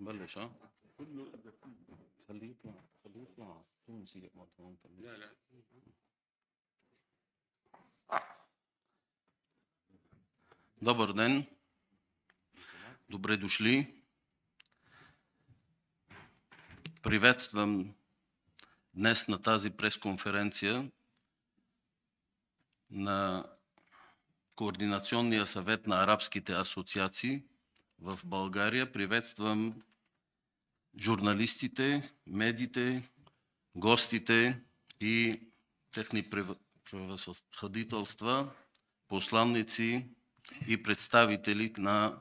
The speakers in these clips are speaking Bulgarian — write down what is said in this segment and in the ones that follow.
نبلش ها؟ خليه يطلع سوي موسيقى مطعم. لا لا Добър ден! Добре дошли! Приветствам днес на тази пресконференция на Координационния съвет на арабските асоциации в България. Приветствам журналистите, медиите, гостите и техни превъзходителства, посланници и представители на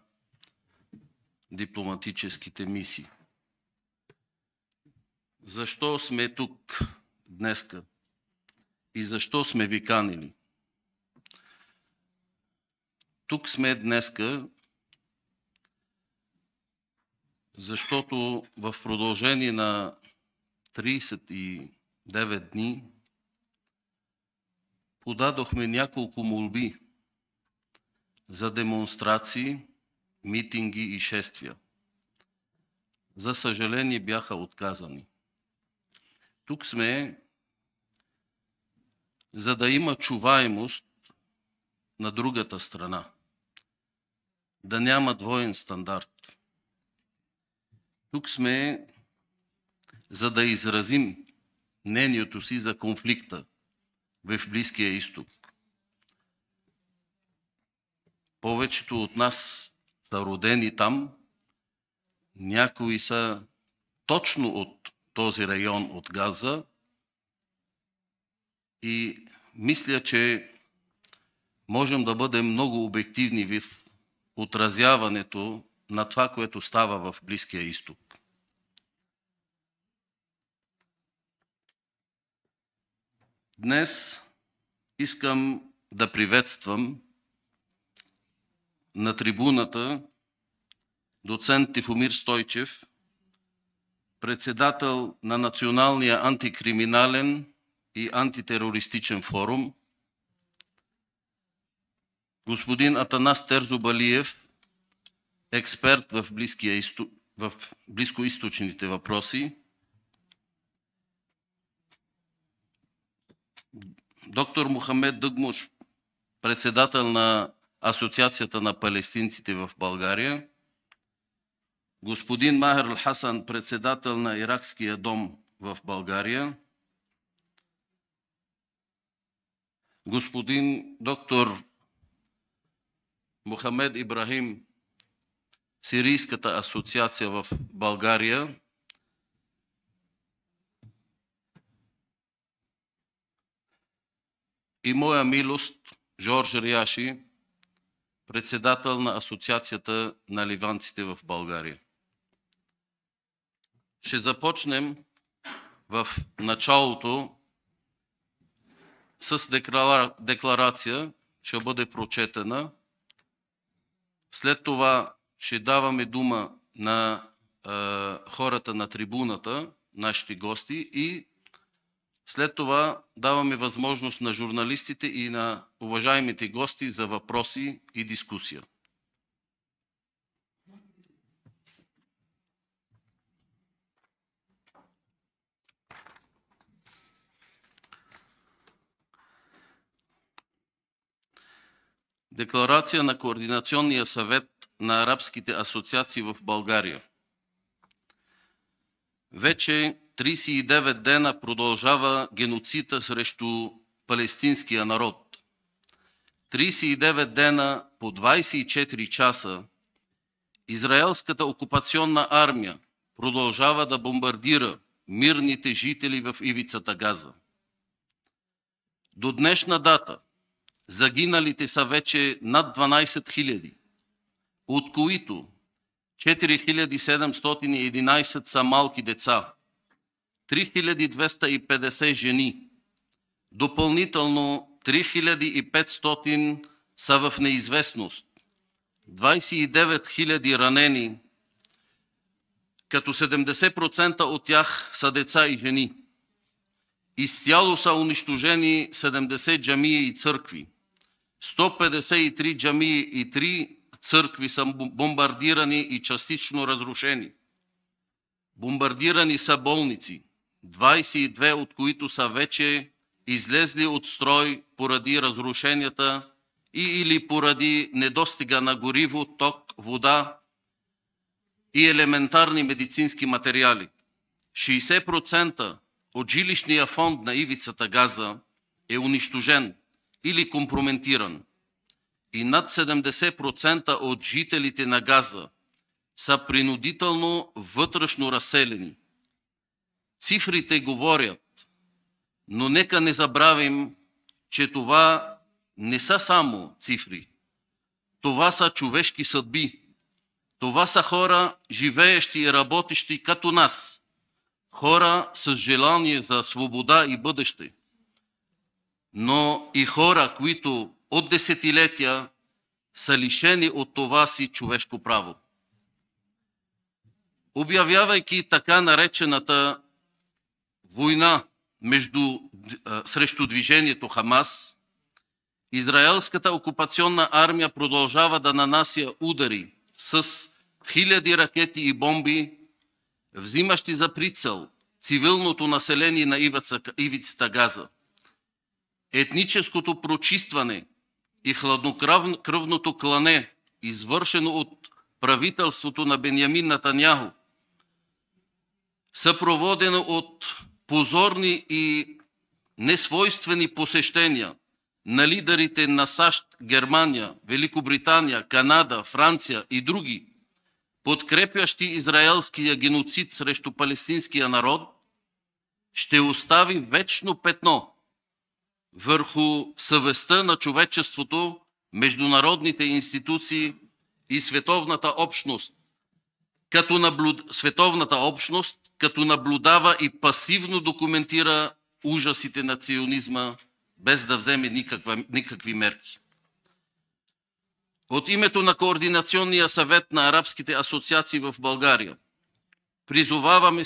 дипломатическите мисии. Защо сме тук днеска и защо сме ви канили? Тук сме днеска, защото в продължение на 39 дни подадохме няколко молби за демонстрации, митинги и шествия. За съжаление бяха отказани. Тук сме, за да има чуваемост на другата страна, да няма двоен стандарт. Тук сме, за да изразим мнението си за конфликта в Близкия изток. Повечето от нас са родени там, някои са точно от този район от Газа и мисля, че можем да бъдем много обективни в отразяването на това, което става в Близкия изток. Днес искам да приветствам на трибуната доцент Тихомир Стойчев, председател на Националния антикриминален и антитерористичен форум, господин Атанас Терзобалиев, експерт в близкоизточните въпроси, доктор Мохамед Дъгмуш, председател на Асоциацията на палестинците в България, господин Махер Ал-Хасан, председател на Иракския дом в България, господин доктор Мохамед Ибрахим, Сирийската асоциация в България, и моя милост Жорж Рияши, председател на Асоциацията на ливанците в България. Ще започнем в началото с декларация, ще бъде прочетена. След това ще даваме дума на хората на трибуната, нашите гости, и след това даваме възможност на журналистите и на уважаемите гости за въпроси и дискусия. Декларация на Координационния съвет на арабските асоциации в България. Вече 39 дена продължава геноцида срещу палестинския народ. 39 дена по 24 часа израелската окупационна армия продължава да бомбардира мирните жители в ивицата Газа. До днешна дата загиналите са вече над 12 000, от които 4711 са малки деца, 3250 жени, допълнително 3500 са в неизвестност, 29 000 ранени, като 70% от тях са деца и жени. Изцяло са унищожени 70 джамии и църкви, 153 джамии и 3 църкви са бомбардирани и частично разрушени. Бомбардирани са болници, 22 от които са вече излезли от строй поради разрушенията или поради недостига на гориво, ток, вода и елементарни медицински материали. 60% от жилищния фонд на ивицата Газа е унищожен или компрометиран. И над 70% от жителите на Газа са принудително вътрешно разселени. Цифрите говорят, но нека не забравим, че това не са само цифри. Това са човешки съдби. Това са хора, живеещи и работещи като нас. Хора с желание за свобода и бъдеще. Но и хора, които от десетилетия са лишени от това си човешко право. Обявявайки така наречената война срещу движението Хамас, израелската окупационна армия продължава да нанася удари с хиляди ракети и бомби, взимащи за прицел цивилното население на ивицата Газа. Етническото прочистване и хладнокръвното клане, извършено от правителството на Бенямин Нетаняху, съпроводено от позорни и несвойствени посещения на лидерите на САЩ, Германия, Великобритания, Канада, Франция и други, подкрепящи израелския геноцид срещу палестинския народ, ще остави вечно петно върху съвестта на човечеството, международните институции и световната общност, като наблюдава и пасивно документира ужасите на ционизма, без да вземе никакви мерки. От името на Координационния съвет на арабските асоциации в България призоваваме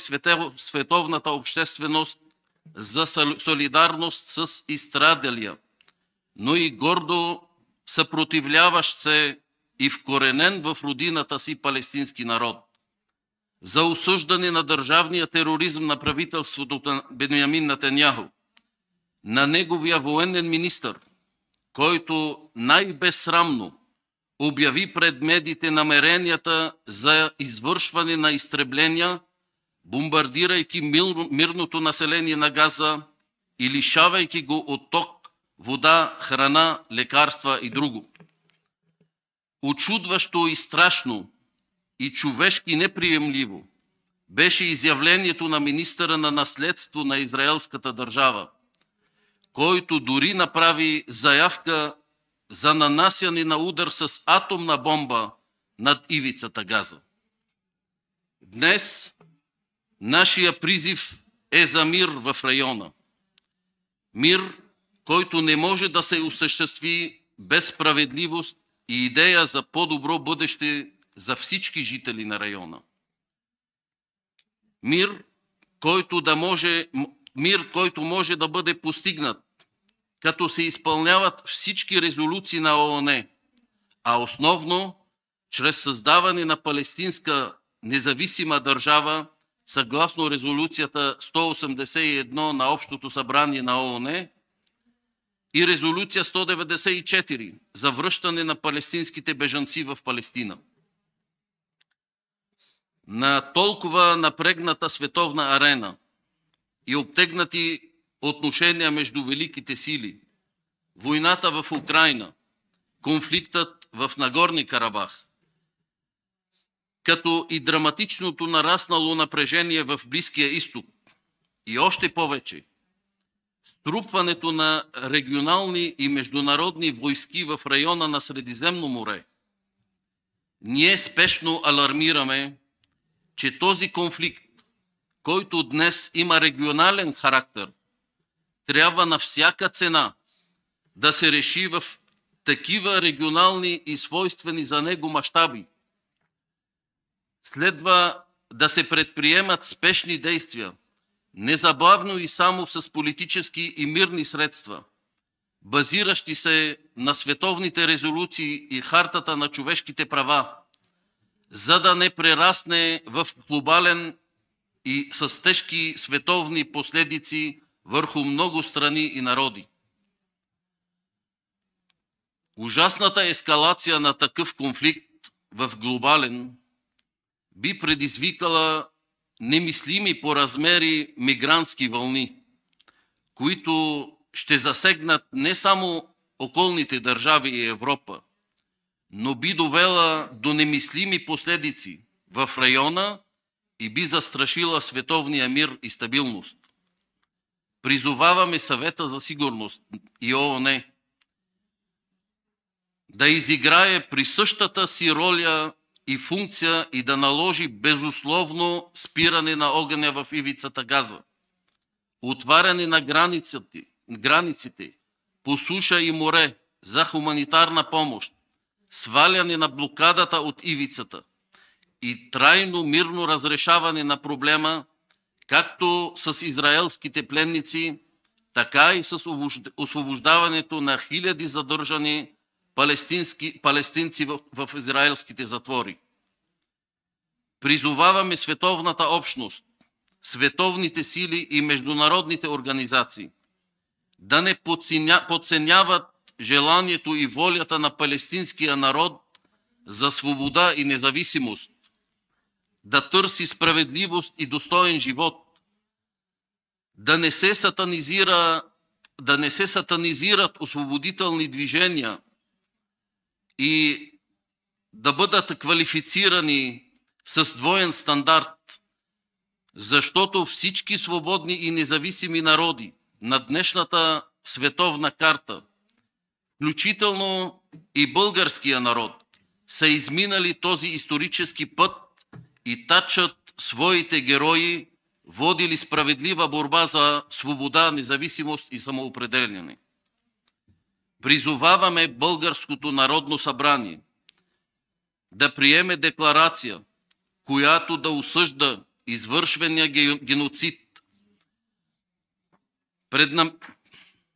световната общественост за солидарност с изстрадалия, но и гордо съпротивляващ се и вкоренен в родината си палестински народ, за осъждане на държавния тероризъм на правителството на Бенямин Нетаняху, на неговия военен министър, който най-безсрамно обяви пред медиите намеренията за извършване на изтребления, бомбардирайки мирното население на Газа и лишавайки го от ток, вода, храна, лекарства и друго. Очудващо и страшно и човешки неприемливо беше изявлението на министъра на наследство на израелската държава, който дори направи заявка за нанасяне на удар с атомна бомба над ивицата Газа. Днес нашия призив е за мир в района. Мир, който не може да се осъществи без справедливост и идея за по-добро бъдеще за всички жители на района. Мир, който може да бъде постигнат, като се изпълняват всички резолюции на ООН, а основно чрез създаване на палестинска независима държава, съгласно резолюцията 181 на Общото събрание на ООН и резолюция 194 за връщане на палестинските бежанци в Палестина. На толкова напрегната световна арена и обтегнати отношения между великите сили, войната в Украйна, конфликтът в Нагорни Карабах, като и драматичното нараснало напрежение в Близкия изток и още повече струпването на регионални и международни войски в района на Средиземно море, ние спешно алармираме, че този конфликт, който днес има регионален характер, трябва на всяка цена да се реши в такива регионални и свойствени за него мащаби. Следва да се предприемат спешни действия, незабавно и само с политически и мирни средства, базиращи се на световните резолюции и хартата на човешките права, за да не прерасне в глобален и с тежки световни последици върху много страни и народи. Ужасната ескалация на такъв конфликт в глобален би предизвикала немислими по размери мигрантски вълни, които ще засегнат не само околните държави и Европа, но би довела до немислими последици в района и би застрашила световния мир и стабилност. Призоваваме Съвета за сигурност и ООН да изиграе присъщата си роля и функция и да наложи безусловно спиране на огъня в ивицата Газа, отваряне на границите по суша и море за хуманитарна помощ, сваляне на блокадата от ивицата и трайно мирно разрешаване на проблема, както с израелските пленници, така и с освобождаването на хиляди задържани палестинци в израелските затвори. Призоваваме световната общност, световните сили и международните организации да не подценяват желанието и волята на палестинския народ за свобода и независимост, да търси справедливост и достоен живот, да не се сатанизират освободителни движения и да бъдат квалифицирани с двоен стандарт, защото всички свободни и независими народи на днешната световна карта, включително и българския народ, са изминали този исторически път и тачат своите герои, водили справедлива борба за свобода, независимост и самоопределяне. Призоваваме Българското народно събрание да приеме декларация, която да осъжда извършвания геноцид, пред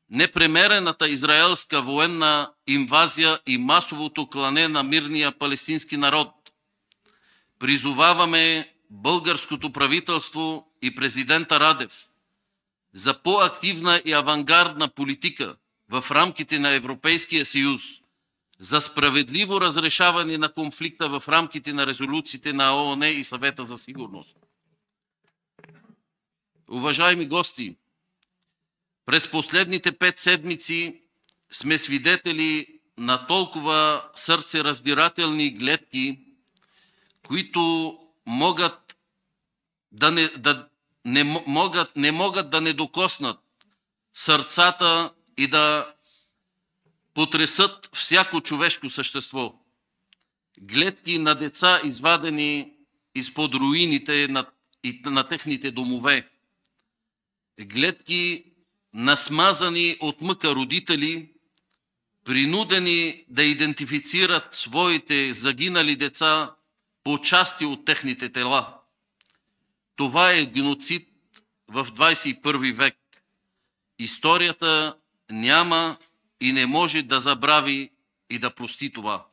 непремерената израелска военна инвазия и масовото клане на мирния палестински народ. Призоваваме българското правителство и президента Радев за по-активна и авангардна политика в рамките на Европейския съюз, за справедливо разрешаване на конфликта в рамките на резолюциите на ООН и Съвета за сигурност. Уважаеми гости, през последните 5 седмици сме свидетели на толкова сърцераздирателни гледки, които не могат да не докоснат сърцата и да потресат всяко човешко същество. Гледки на деца, извадени изпод руините на техните домове. Гледки на смазани от мъка родители, принудени да идентифицират своите загинали деца по части от техните тела. Това е геноцид в 21 век. Историята няма и не може да забрави и да прости това.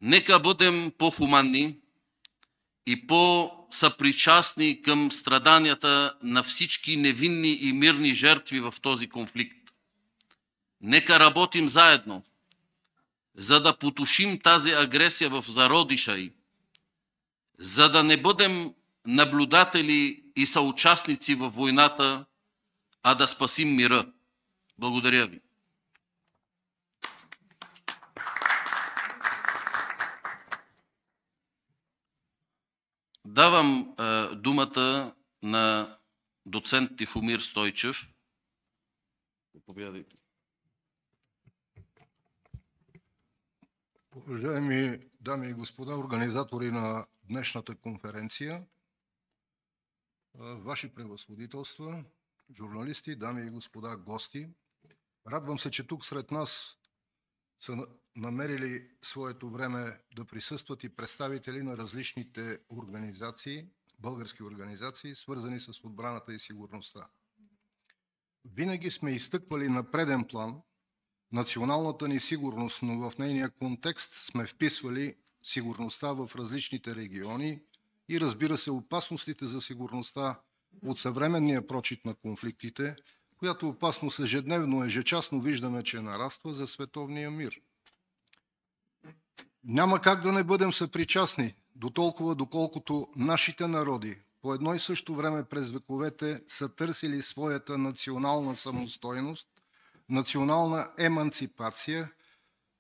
Нека бъдем по-хуманни и по-съпричастни към страданията на всички невинни и мирни жертви в този конфликт. Нека работим заедно, за да потушим тази агресия в зародиша й, за да не бъдем наблюдатели и съучастници във войната, а да спасим мира. Благодаря ви. Давам думата на доцент Тихомир Стойчев. Заповядайте. Уважаеми дами и господа, организатори на днешната конференция, ваши превъзходителства, журналисти, дами и господа гости, радвам се, че тук сред нас са намерили своето време да присъстват и представители на различните организации, български организации, свързани с отбраната и сигурността. Винаги сме изтъквали на преден план националната ни сигурност, но в нейния контекст сме вписвали сигурността в различните региони и разбира се опасностите за сигурността от съвременния прочит на конфликтите, която опасност ежедневно, ежечасно виждаме, че нараства за световния мир. Няма как да не бъдем съпричастни до толкова, доколкото нашите народи по едно и също време през вековете са търсили своята национална самостойност, национална еманципация,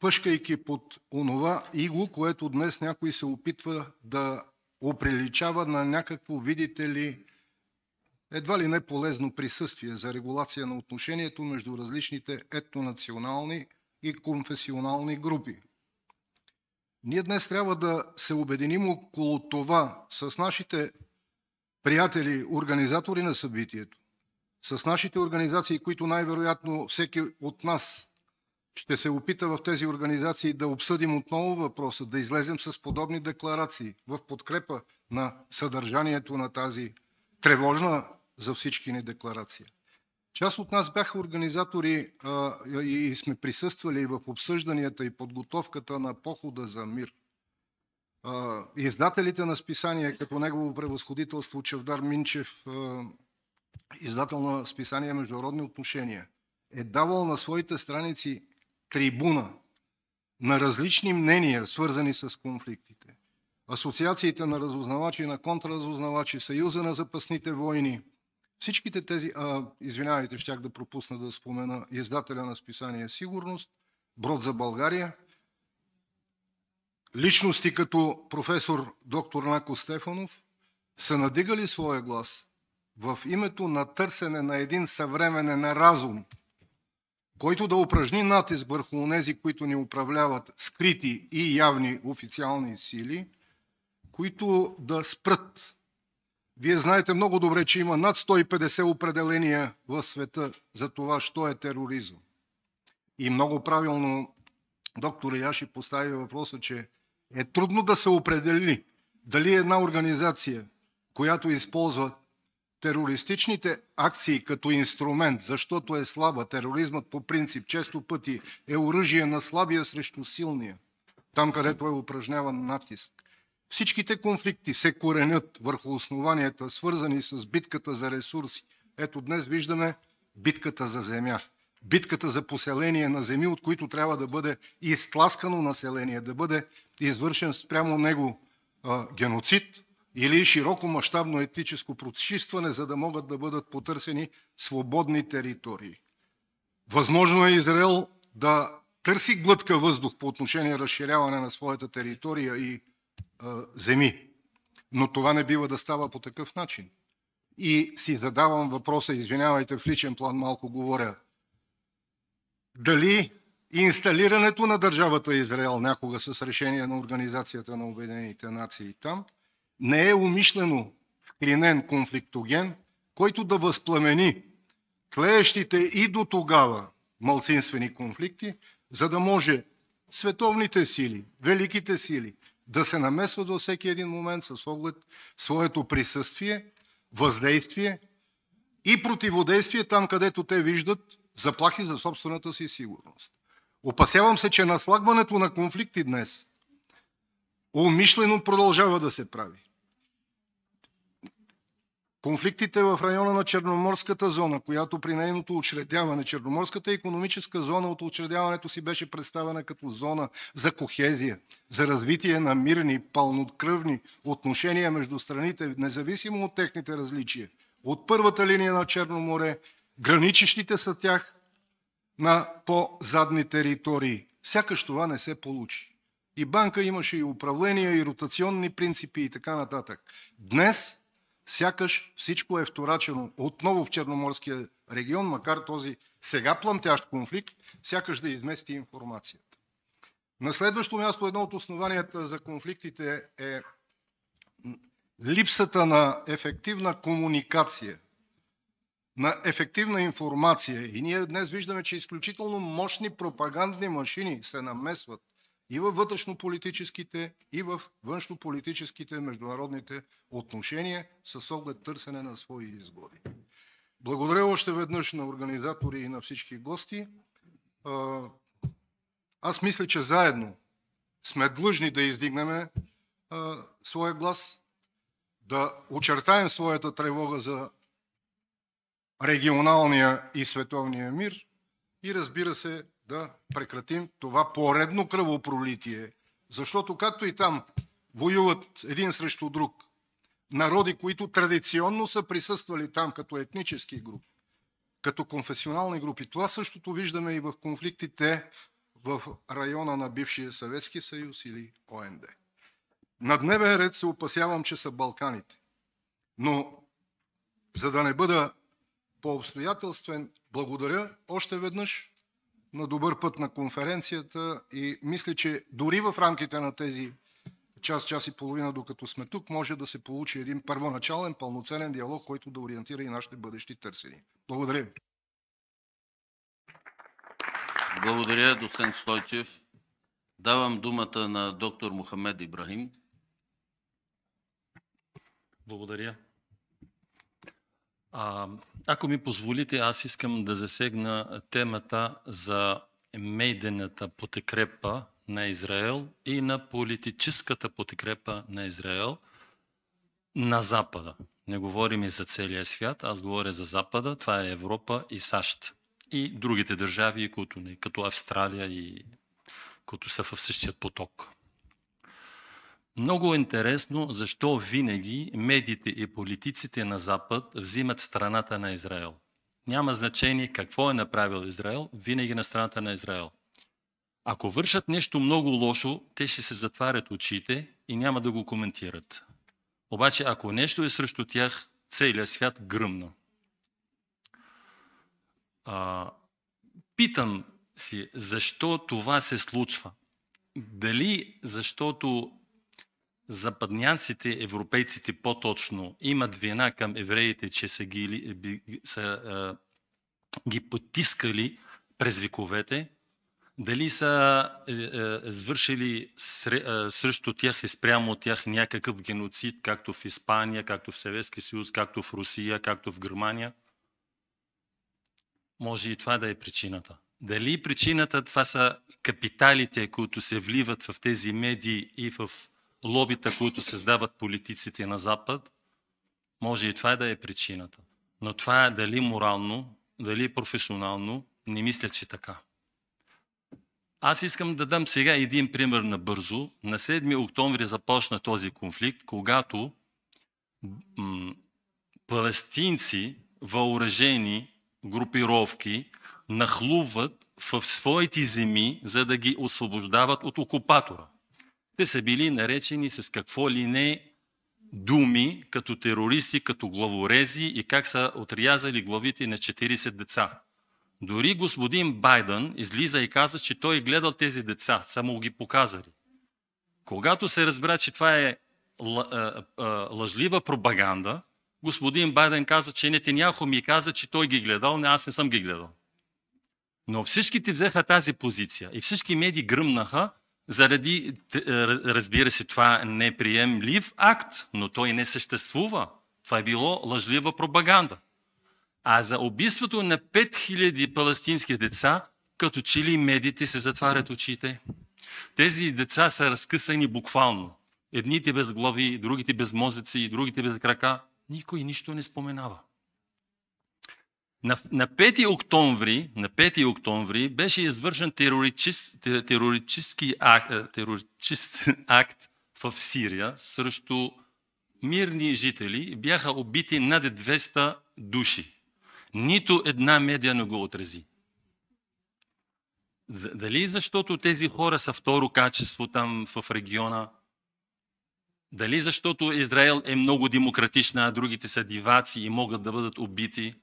пъшкайки под онова иго, което днес някой се опитва да оприличава на някакво, видите ли, едва ли не полезно присъствие за регулация на отношението между различните етнонационални и конфесионални групи. Ние днес трябва да се обединим около това с нашите приятели, организатори на събитието, с нашите организации, които най-вероятно всеки от нас ще се опита в тези организации да обсъдим отново въпроса, да излезем с подобни декларации в подкрепа на съдържанието на тази тревожна за всички ни декларация. Част от нас бяха организатори и сме присъствали в обсъжданията и подготовката на похода за мир. Издателите на списания, като негово превъзходителство Чавдар Минчев, издател на списание Международни отношения, е давал на своите страници трибуна на различни мнения, свързани с конфликтите. Асоциациите на разузнавачи, на контраразузнавачи, Съюза на запасните войни, всичките тези, извинявайте, щях да пропусна да спомена издателя на списание Сигурност, Брод за България, личности като професор доктор Нако Стефанов са надигали своя глас в името на търсене на един съвременен разум, който да упражни натиск върху онези, които ни управляват, скрити и явни официални сили, които да спрат. Вие знаете много добре, че има над 150 определения в света за това, що е тероризъм. И много правилно доктор Яши постави въпроса, че е трудно да се определи дали една организация, която използва терористичните акции като инструмент, защото е слаба, тероризмът по принцип често пъти е оръжие на слабия срещу силния, там където е упражняван натиск. Всичките конфликти се коренят върху основанията, свързани с битката за ресурси. Ето днес виждаме битката за земя, битката за поселение на земи, от които трябва да бъде изтласкано население, да бъде извършен спрямо него геноцид или широко мащабно етническо прочистване, за да могат да бъдат потърсени свободни територии. Възможно е Израел да търси глътка въздух по отношение разширяване на своята територия и земи, но това не бива да става по такъв начин. И си задавам въпроса, извинявайте, в личен план малко говоря, дали инсталирането на държавата Израел някога с решение на Организацията на Обединените нации там не е умишлено вклинен конфликтоген, който да възпламени тлеещите и до тогава малцинствени конфликти, за да може световните сили, великите сили да се намесват във всеки един момент с оглед своето присъствие, въздействие и противодействие там, където те виждат заплахи за собствената си сигурност. Опасявам се, че наслагването на конфликти днес умишлено продължава да се прави. Конфликтите в района на Черноморската зона, която при нейното учредяване, Черноморската икономическа зона от учредяването си беше представена като зона за кохезия, за развитие на мирни, пълнокръвни отношения между страните, независимо от техните различия. От първата линия на Черно море, граничещите са тях на по-задни територии. Сякаш това не се получи. И банка имаше и управление, и ротационни принципи и така нататък. Днес сякаш всичко е вторачено отново в Черноморския регион, макар този сега пламтящ конфликт, сякаш да измести информацията. На следващо място, едно от основанията за конфликтите е липсата на ефективна комуникация, на ефективна информация. И ние днес виждаме, че изключително мощни пропагандни машини се намесват и във вътрешнополитическите, и в външнополитическите международните отношения с оглед търсене на свои изгоди. Благодаря още веднъж на организатори и на всички гости. Аз мисля, че заедно сме длъжни да издигнем своя глас. да очертаем своята тревога за регионалния и световния мир и разбира се да прекратим това поредно кръвопролитие, защото както и там воюват един срещу друг народи, които традиционно са присъствали там като етнически групи, като конфесионални групи. Това същото виждаме и в конфликтите в района на бившия Съветски съюз или ОНД. На дневен ред се опасявам, че са Балканите. Но за да не бъда по-обстоятелствен, благодаря още веднъж на добър път на конференцията и мисля, че дори в рамките на тези час и половина, докато сме тук, може да се получи един първоначален, пълноценен диалог, който да ориентира и нашите бъдещи търсения. Благодаря ви. Благодаря, доцент Стойчев. Давам думата на доктор Мохамед Ибрахим. Благодаря. Ако ми позволите, аз искам да засегна темата за медийната подкрепа на Израел и на политическата подкрепа на Израел на Запада. Не говорим и за целия свят, аз говоря за Запада, това е Европа и САЩ. И другите държави, като Австралия и които са в същия поток. Много интересно защо винаги медиите и политиците на Запад взимат страната на Израел. Няма значение какво е направил Израел, винаги на страната на Израел. Ако вършат нещо много лошо, те ще се затварят очите и няма да го коментират. Обаче, ако нещо е срещу тях, целият свят гръмна. Питам си, защо това се случва? Дали защото западнянците, европейците по-точно, имат вина към евреите, че са ги потискали през вековете, дали са извършили срещу тях и спрямо от тях някакъв геноцид, както в Испания, както в Съветски съюз, както в Русия, както в Германия. Може и това да е причината. Дали причината това са капиталите, които се вливат в тези медии и в лобита, които създават политиците на Запад, може и това да е причината. Но това е дали морално, дали професионално, не мисля, че така. Аз искам да дам сега един пример набързо. На 7 октомври започна този конфликт, когато палестинци, въоръжени групировки, нахлуват в своите земи, за да ги освобождават от окупатора. Те са били наречени с какво ли не думи, като терористи, като главорези и как са отрязали главите на 40 деца. Дори господин Байден излиза и каза, че той гледал тези деца, само ги показали. Когато се разбра, че това е лъжлива пропаганда, господин Байден каза, че Нетаняху ми каза, че той ги гледал, не, аз не съм ги гледал. Но всичките взеха тази позиция и всички медии гръмнаха, заради, разбира се, това неприемлив акт, но той не съществува. Това е било лъжлива пропаганда. А за убийството на 5000 палестински деца, като че ли медиите се затварят очите. Тези деца са разкъсани буквално. Едните без глави, другите без мозъци, другите без крака. Никой нищо не споменава. На 5 октомври беше извършен терористически акт в Сирия срещу мирни жители. Бяха убити над 200 души. Нито една медия не го отрази. Дали защото тези хора са второ качество там в региона? Дали защото Израел е много демократична, а другите са диваци и могат да бъдат убити?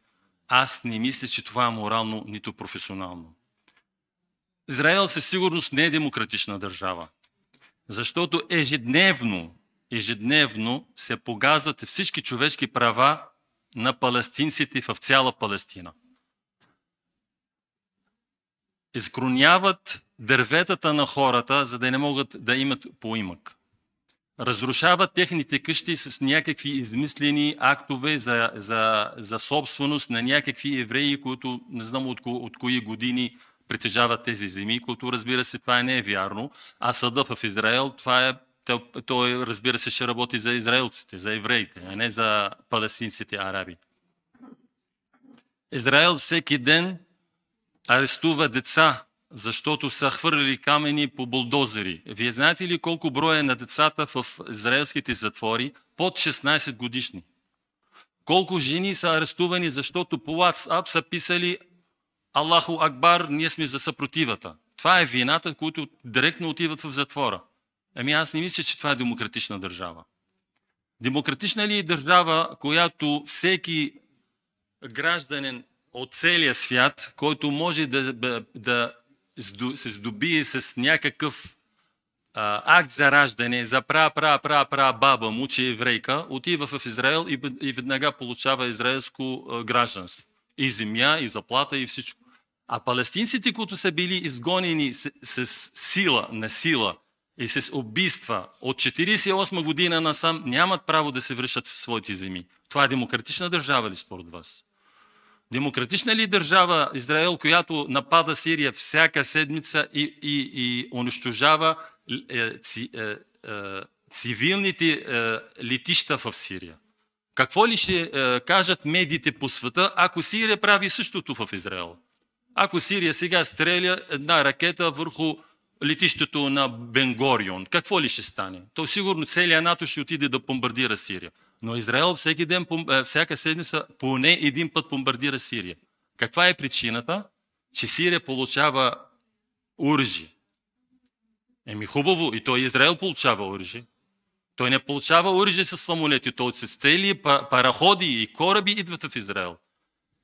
Аз не мисля, че това е морално, нито професионално. Израел със сигурност не е демократична държава, защото ежедневно се погазват всички човешки права на палестинците в цяла Палестина. Изкроняват дърветата на хората, за да не могат да имат поимък. Разрушават техните къщи с някакви измислени актове за собственост на някакви евреи, които не знам от кои години притежават тези земи, които разбира се това не е вярно, а съда в Израел това е той, разбира се, ще работи за израелците, за евреите, а не за палестинците араби. Израел всеки ден арестува деца, защото са хвърляли камъни по булдозери. Вие знаете ли колко броя на децата в израелските затвори под 16 годишни? Колко жени са арестувани, защото по WhatsApp са писали Аллаху Акбар, ние сме за съпротивата. Това е вината, които директно отиват в затвора. Ами аз не мисля, че това е демократична държава. Демократична ли е държава, която всеки гражданин от целия свят, който може да се здобие с някакъв акт за раждане, за баба му, че е еврейка, отива в Израел и веднага получава израелско гражданство. И земя, и заплата, и всичко. А палестинците, които са били изгонени с сила, на сила и с убийства от 1948 година насам, нямат право да се връщат в своите земи. Това е демократична държава ли според вас? Демократична ли държава Израел, която напада Сирия всяка седмица и унищожава цивилните летища в Сирия? Какво ли ще кажат медиите по света, ако Сирия прави същото в Израел? Ако Сирия сега стреля една ракета върху летището на Бенгорион, какво ли ще стане? То сигурно целият НАТО ще отиде да бомбардира Сирия. Но Израел всеки ден, всяка седмица поне един път бомбардира Сирия. Каква е причината? Че Сирия получава оръжие. Еми хубаво, и той Израел получава оръжие. Той не получава оръжие с самолети, той с цели параходи и кораби идват в Израел.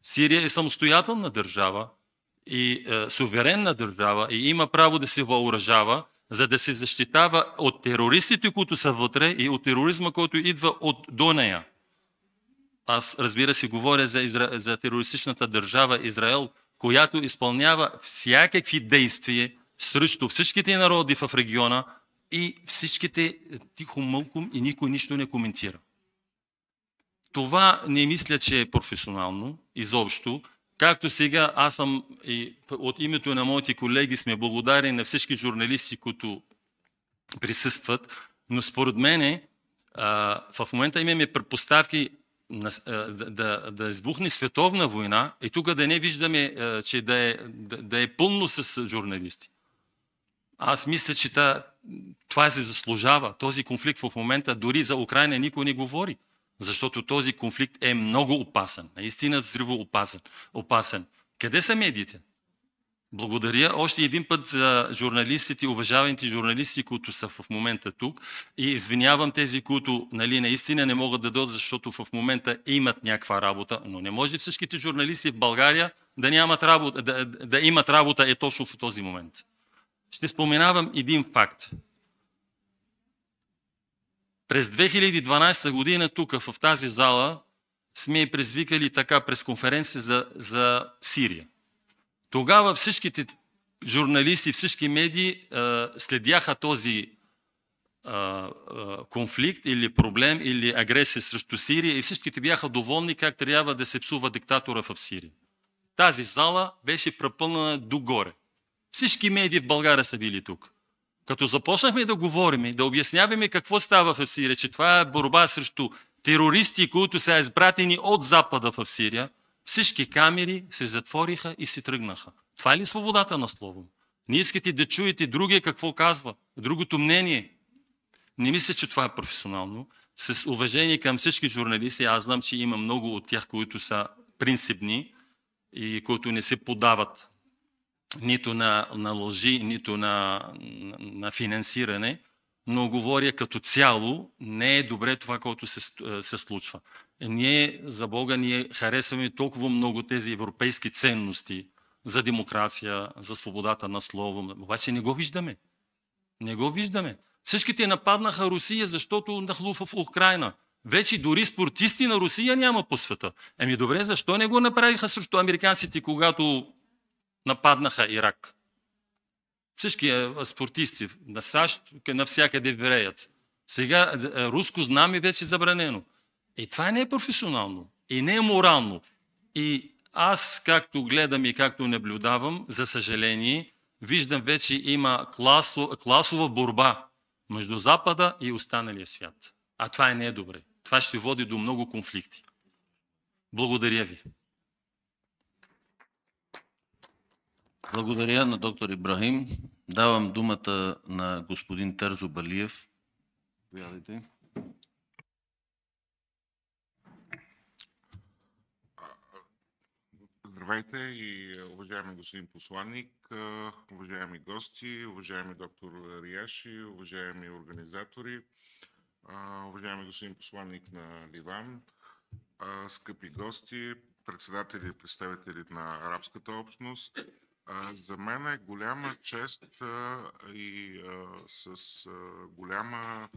Сирия е самостоятелна държава и суверенна държава и има право да се въоръжава, за да се защитава от терористите, които са вътре и от тероризма, който идва до нея. Аз, разбира се, говоря за терористичната държава Израел, която изпълнява всякакви действия срещу всичките народи в региона и всичките тихо мълком и никой нищо не коментира. Това не мисля, че е професионално изобщо. Както сега, аз съм и от името на моите колеги сме благодарни на всички журналисти, които присъстват, но според мен в момента имаме предпоставки да избухне световна война и тук да не виждаме, че да е пълно с журналисти. Аз мисля, че това се заслужава. Този конфликт в момента дори за Украйна никой не говори. Защото този конфликт е много опасен. Наистина опасен. Къде са медиите? Благодаря още един път за журналистите, уважаваните журналисти, които са в момента тук. И извинявам тези, които наистина не могат да дойдат, защото в момента имат някаква работа. Но не може всичките журналисти в България да нямат работа, да имат работа точно в този момент. Ще споменавам един факт. През 2012 година тук в тази зала сме предизвикали така пресконференция за Сирия. Тогава всичките журналисти, всички медии следяха този конфликт или проблем или агресия срещу Сирия и всичките бяха доволни как трябва да се псува диктатора в Сирия. Тази зала беше препълнена догоре. Всички медии в България са били тук. Като започнахме да говорим, да обясняваме какво става в Сирия, че това е борба срещу терористи, които са изпратени от Запада в Сирия, всички камери се затвориха и се тръгнаха. Това е ли свободата на слово? Не искате да чуете другия какво казва, другото мнение. Не мисля, че това е професионално. С уважение към всички журналисти, аз знам, че има много от тях, които са принципни и които не се подават нито на лъжи, нито на финансиране, но говоря като цяло, не е добре това, което се случва. Ние, за Бога, ние харесваме толкова много тези европейски ценности за демокрация, за свободата на слово, обаче не го виждаме. Не го виждаме. Всичките нападнаха Русия, защото нахлу в Украйна. Вече дори спортисти на Русия няма по света. Еми добре, защо не го направиха срещу американците, когато нападнаха Ирак? Всички спортисти на САЩ навсякъде виреят. Сега руско знаме вече забранено. И това не е професионално. И не е морално. И аз, както гледам и както наблюдавам, за съжаление, виждам вече има класова борба между Запада и останалия свят. А това не е добре. Това ще води до много конфликти. Благодаря ви. Благодаря на доктор Ибрахим. Давам думата на господин Терзо Балиев. Заповядайте. Здравейте и уважаеми господин посланник, уважаеми гости, уважаеми доктор Рияши, уважаеми организатори, уважаеми господин посланник на Ливан, скъпи гости, председатели и представители на арабската общност. За мен е голяма чест и с голяма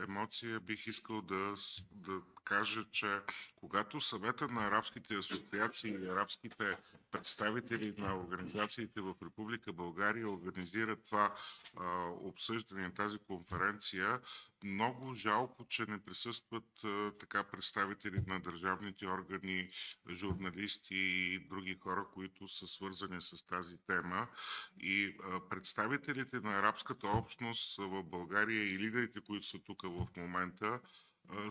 емоция бих искал да кажа, че когато Съвета на арабските асоциации и арабските представители на организациите в Република България организират това обсъждане, тази конференция, много жалко, че не присъстват така представители на държавните органи, журналисти и други хора, които са свързани с тази тема. И представителите на арабската общност в България и лидерите, които са тук в момента,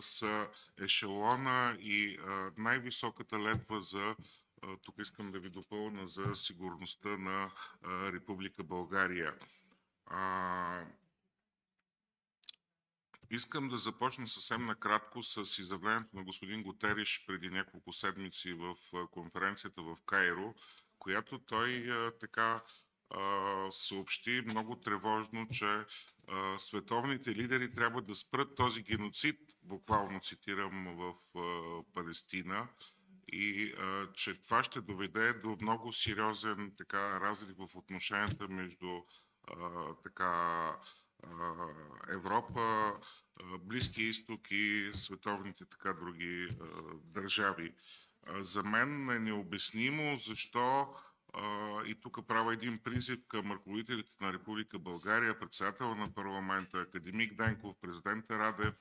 са ешелона и най-високата летва за, тук искам да ви допълня, за сигурността на Република България. Искам да започна съвсем накратко с изявлението на господин Гутериш преди няколко седмици в конференцията в Кайро, която той така съобщи много тревожно, че световните лидери трябва да спрат този геноцид, буквално цитирам, в Палестина, и че това ще доведе до много сериозен така разрив в отношенията между Европа, Близкия изток и световните така други държави. За мен е необяснимо защо, и тук правя един призив към ръководителите на Република България, председател на парламента, академик Денков, президента Радев,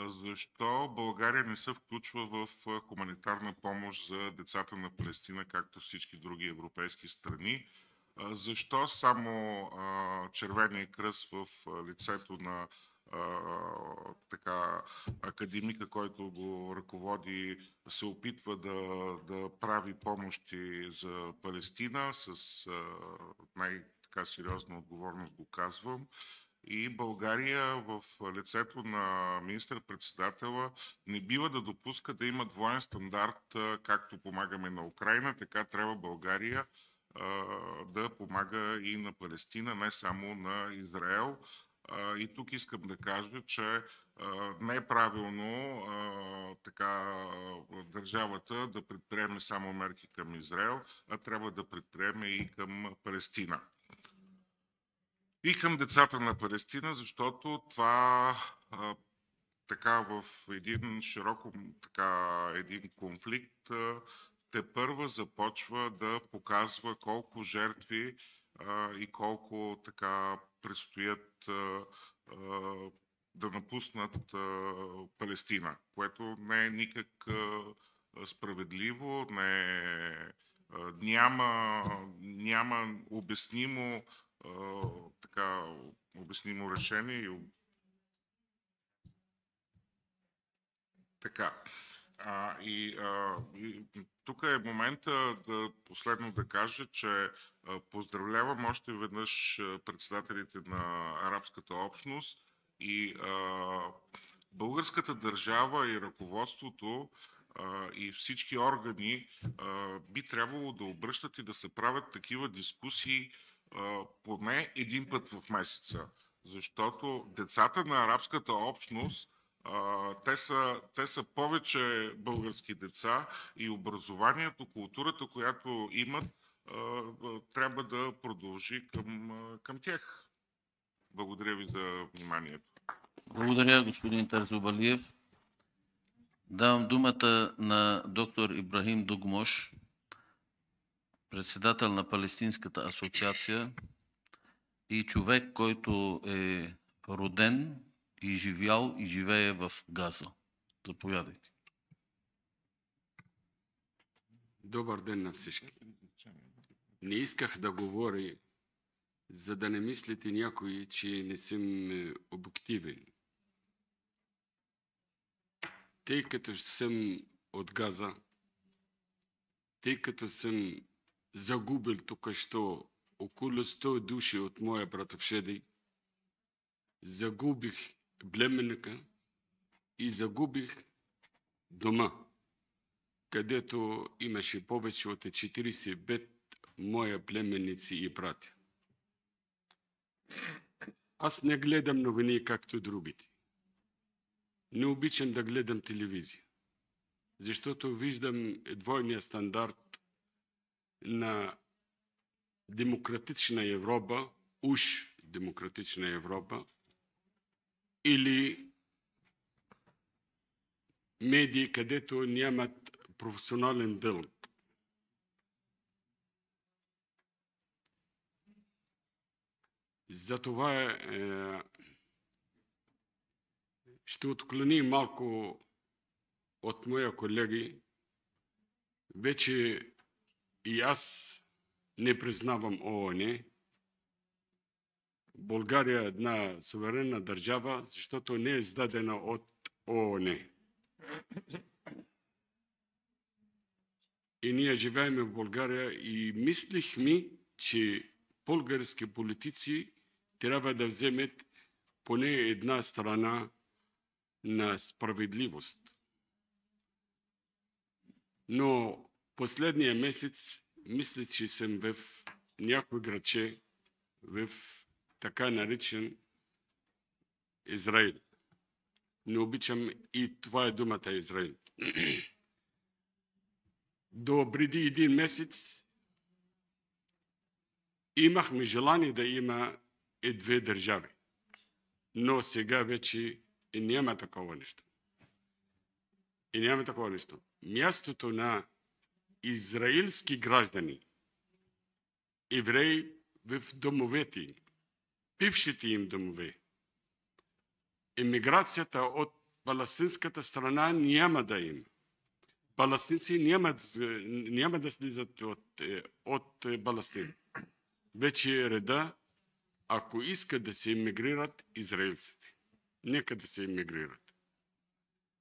защо България не се включва в хуманитарна помощ за децата на Палестина, както всички други европейски страни. Защо само Червения кръст в лицето на академика, който го ръководи, се опитва да прави помощи за Палестина, с най-така сериозна отговорност го казвам. И България в лицето на министър-председателя не бива да допуска да има двоен стандарт, както помагаме на Украйна, така трябва България да помага и на Палестина, не само на Израел. И тук искам да кажа, че не е правилно държавата да предприеме само мерки към Израел, а трябва да предприеме и към Палестина. И към децата на Палестина, защото това в един широко един конфликт тепърва започва да показва колко жертви и колко предстоят да напуснат Палестина, което не е никак справедливо, няма обяснимо решение. Тук е момента последно да кажа, че поздравлявам още веднъж председателите на арабската общност и българската държава и ръководството и всички органи би трябвало да обръщат и да се правят такива дискусии поне един път в месеца. Защото децата на арабската общност, те са повече български деца и образованието, културата, която имат, трябва да продължи към тях. Благодаря ви за вниманието. Благодаря, господин Терзо Балиев. Давам думата на доктор Ибрахим Дугмош, председател на Палестинската асоциация и човек, който е роден и живял и живее в Газа. Заповядайте. Добър ден на всички. Не исках да говоря за да не мислите някой, че не съм обективен. Тъй като съм от Газа, тъй като съм загубил тук що около 100 души от моя братовшеди, загубих племенника и загубих дома, където имаше повече от 45 моя племенници и братя. Аз не гледам новини както другите. Не обичам да гледам телевизия, защото виждам двойния стандарт на демократична Европа, уж демократична Европа, или медии, където нямат професионален дълг. Затова ще отклони малко от моя колеги. Вече и аз не признавам ООН. България е една суверенна държава, защото не е издадена от ООН. И ние живеем в България и мислихме, че български политици трябва да вземат поне една страна на справедливост. Но последния месец мисля, че съм в някой градче, в така наречен Израил. Не обичам и това е думата Израил. До преди един месец имахме желание да има и две държави. Но сега вече и няма такова нещо. И няма такова нещо. Мястото на израилски граждани, евреи в домовете, бившите им домове, емиграцията от палестинската страна няма да има. Палестинци няма да слизат от Палестина. Вече е реда, ако искат да се емигрират израелците. Нека да се емигрират.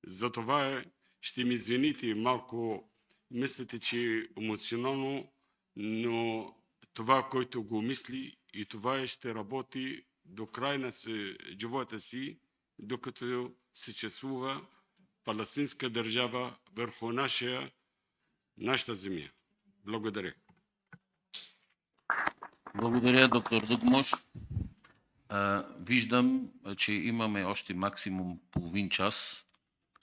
Затова ще ми извините малко, мислите, че емоционално, но това, който го мисли и това ще работи до края на живота си, докато съществува палестинска държава върху нашата земя. Благодаря. Благодаря, доктор Дугмош. Виждам, че имаме още максимум половин час,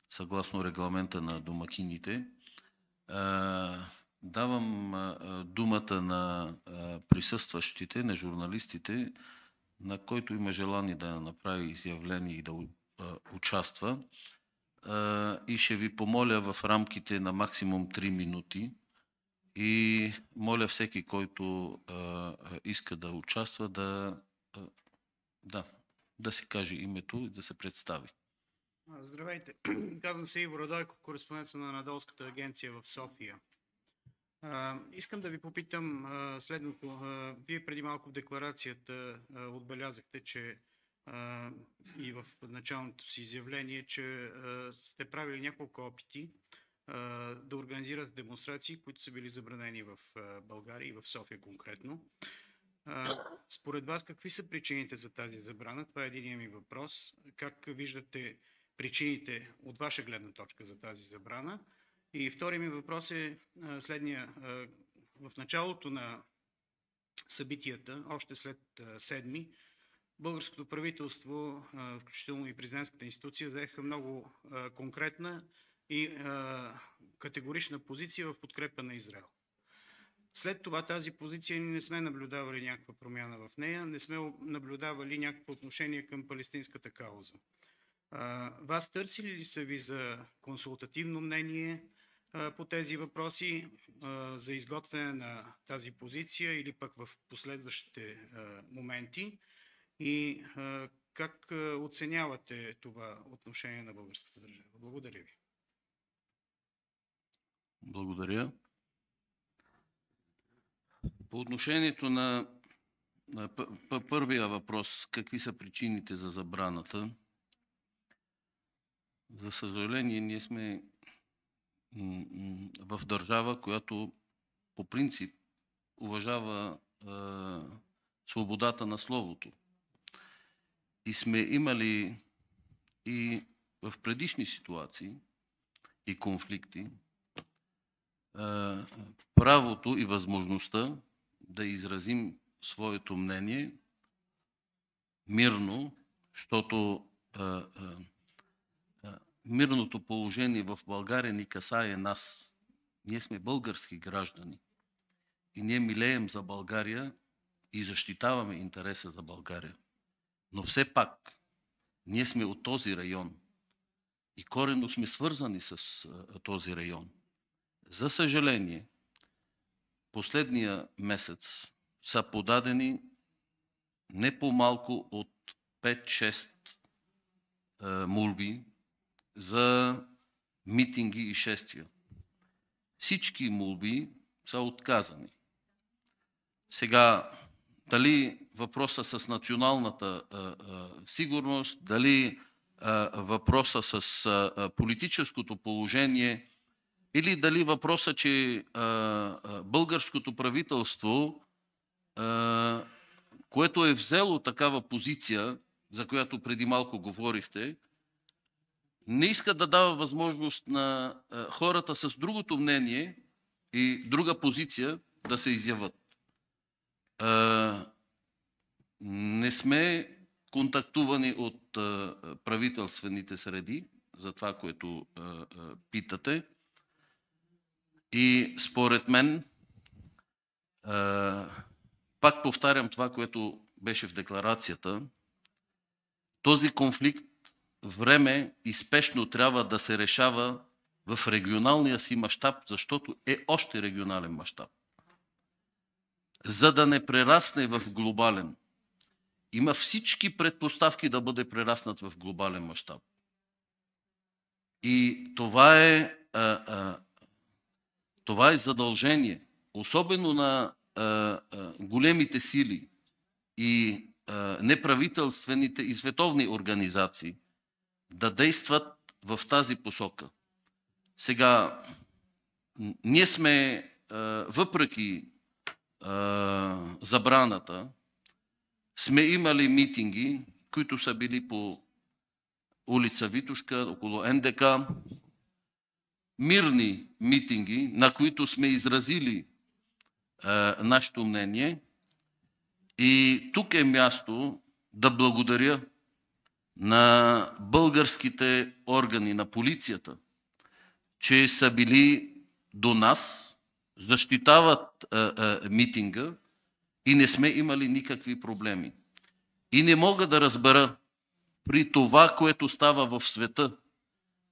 съгласно регламента на домакините. Давам думата на присъстващите, на журналистите, на който има желание да направи изявление и да участва. И ще ви помоля в рамките на максимум 3 минути. И моля всеки, който иска да участва, да си каже името и да се представи. Здравейте, казвам се Иво Радойко, кореспондент на Анадолската агенция в София. Искам да ви попитам следното. Вие преди малко в декларацията отбелязахте, че и в началното си изявление, че сте правили няколко опити да организират демонстрации, които са били забранени в България и в София конкретно. Според вас, какви са причините за тази забрана? Това е единият ми въпрос. Как виждате причините от ваша гледна точка за тази забрана? И вторият ми въпрос е следния. В началото на събитията, още след 7-ми, българското правителство, включително и президентската институция, заеха много конкретна и категорична позиция в подкрепа на Израел. След това тази позиция не сме наблюдавали някаква промяна в нея, не сме наблюдавали някакво отношение към палестинската кауза. Вас търсили ли са ви за консултативно мнение по тези въпроси, за изготвяне на тази позиция или пък в последващите моменти? И как оценявате това отношение на българската държава? Благодаря ви. Благодаря. По отношението на Първия въпрос. Какви са причините за забраната? За съжаление, ние сме в държава, която по принцип уважава свободата на словото. И сме имали и в предишни ситуации и конфликти правото и възможността да изразим своето мнение мирно, защото мирното положение в България ни касае нас. Ние сме български граждани и ние милеем за България и защитаваме интереса за България. Но все пак, ние сме от този район и коренно сме свързани с този район. За съжаление, последния месец са подадени не по-малко от 5-6 молби за митинги и шествия. Всички молби са отказани. Сега, дали въпроса с националната сигурност, дали въпроса с политическото положение или дали въпроса, че българското правителство, което е взело такава позиция, за която преди малко говорихте, не иска да дава възможност на хората с другото мнение и друга позиция да се изяват. Не сме контактувани от правителствените среди за това, което питате. И според мен, пак повтарям това, което беше в декларацията, този конфликт време и спешно трябва да се решава в регионалния си мащаб, защото е още регионален мащаб. За да не прерасне в глобален. Има всички предпоставки да бъде прераснат в глобален мащаб. И това е задължение, особено на големите сили и неправителствените и световни организации, да действат в тази посока. Сега, ние сме, въпреки забраната, сме имали митинги, които са били по улица Витошка, около НДК, мирни митинги, на които сме изразили нашето мнение. И тук е място да благодаря на българските органи, на полицията, че са били до нас, защитават митинга и не сме имали никакви проблеми. И не мога да разбера при това, което става в света,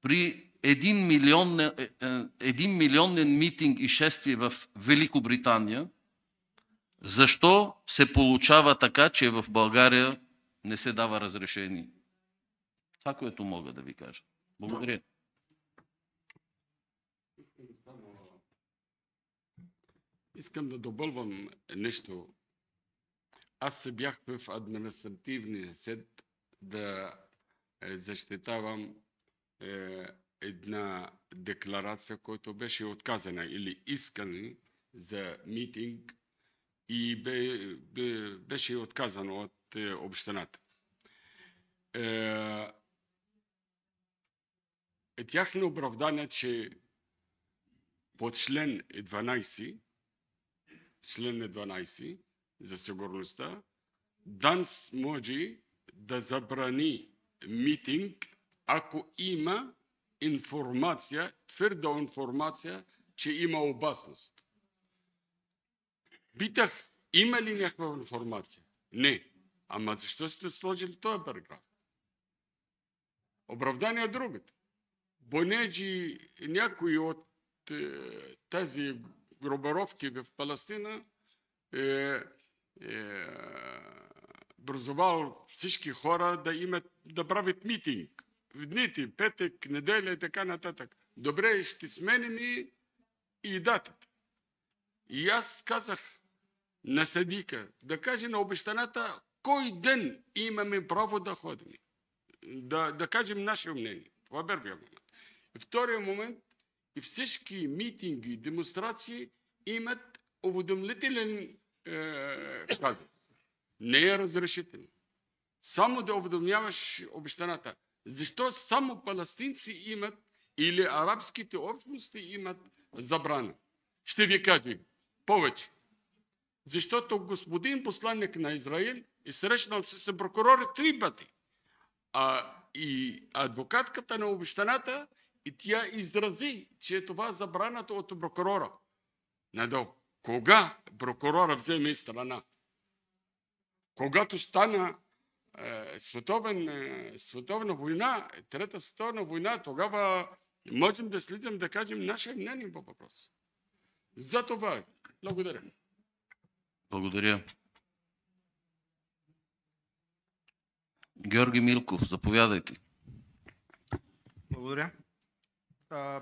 при 1 милионен митинг и шествие в Великобритания, защо се получава така, че в България не се дава разрешение? Това, което мога да ви кажа. Благодаря. Искам да добълвам нещо. Аз се бях в административния съд да защитавам една декларация, която беше отказана или искане за митинг и беше отказано от общината. Тяхно оправдание, че по член 12 за сигурността, ДАНС може да забрани митинг, ако има информация, твърда информация, че има опасност. Питах, има ли някаква информация? Не. Ама защо сте сложили този параграф? Оправдание е другото. Понеже някой от тази групировки в Палестина образовал всички хора да правят митинг. В дните, петък, неделя и така нататък. Добре, ще сменим и датата. И аз казах, на съдика, да каже на общината кой ден имаме право да ходим. Да кажем наше мнение. Това е първият момент. Втория момент, и всички митинги и демонстрации имат уведомителен кадър. Не е разрешително. Само да уведомяваш общината. Защо само палестинци имат или арабските общности имат забрана? Ще ви кажа повече. Защото господин посланник на Израил е срещнал се с прокурори 3 пъти. И адвокатката на общината, и тя изрази, че е това забраната от прокурора. Надолу. Кога прокурора вземе страна? Когато стана световна война, Трета световна война, тогава можем да следим да кажем наше мнение по въпрос. За това благодаря. Благодаря. Георги Милков, заповядайте. Благодаря.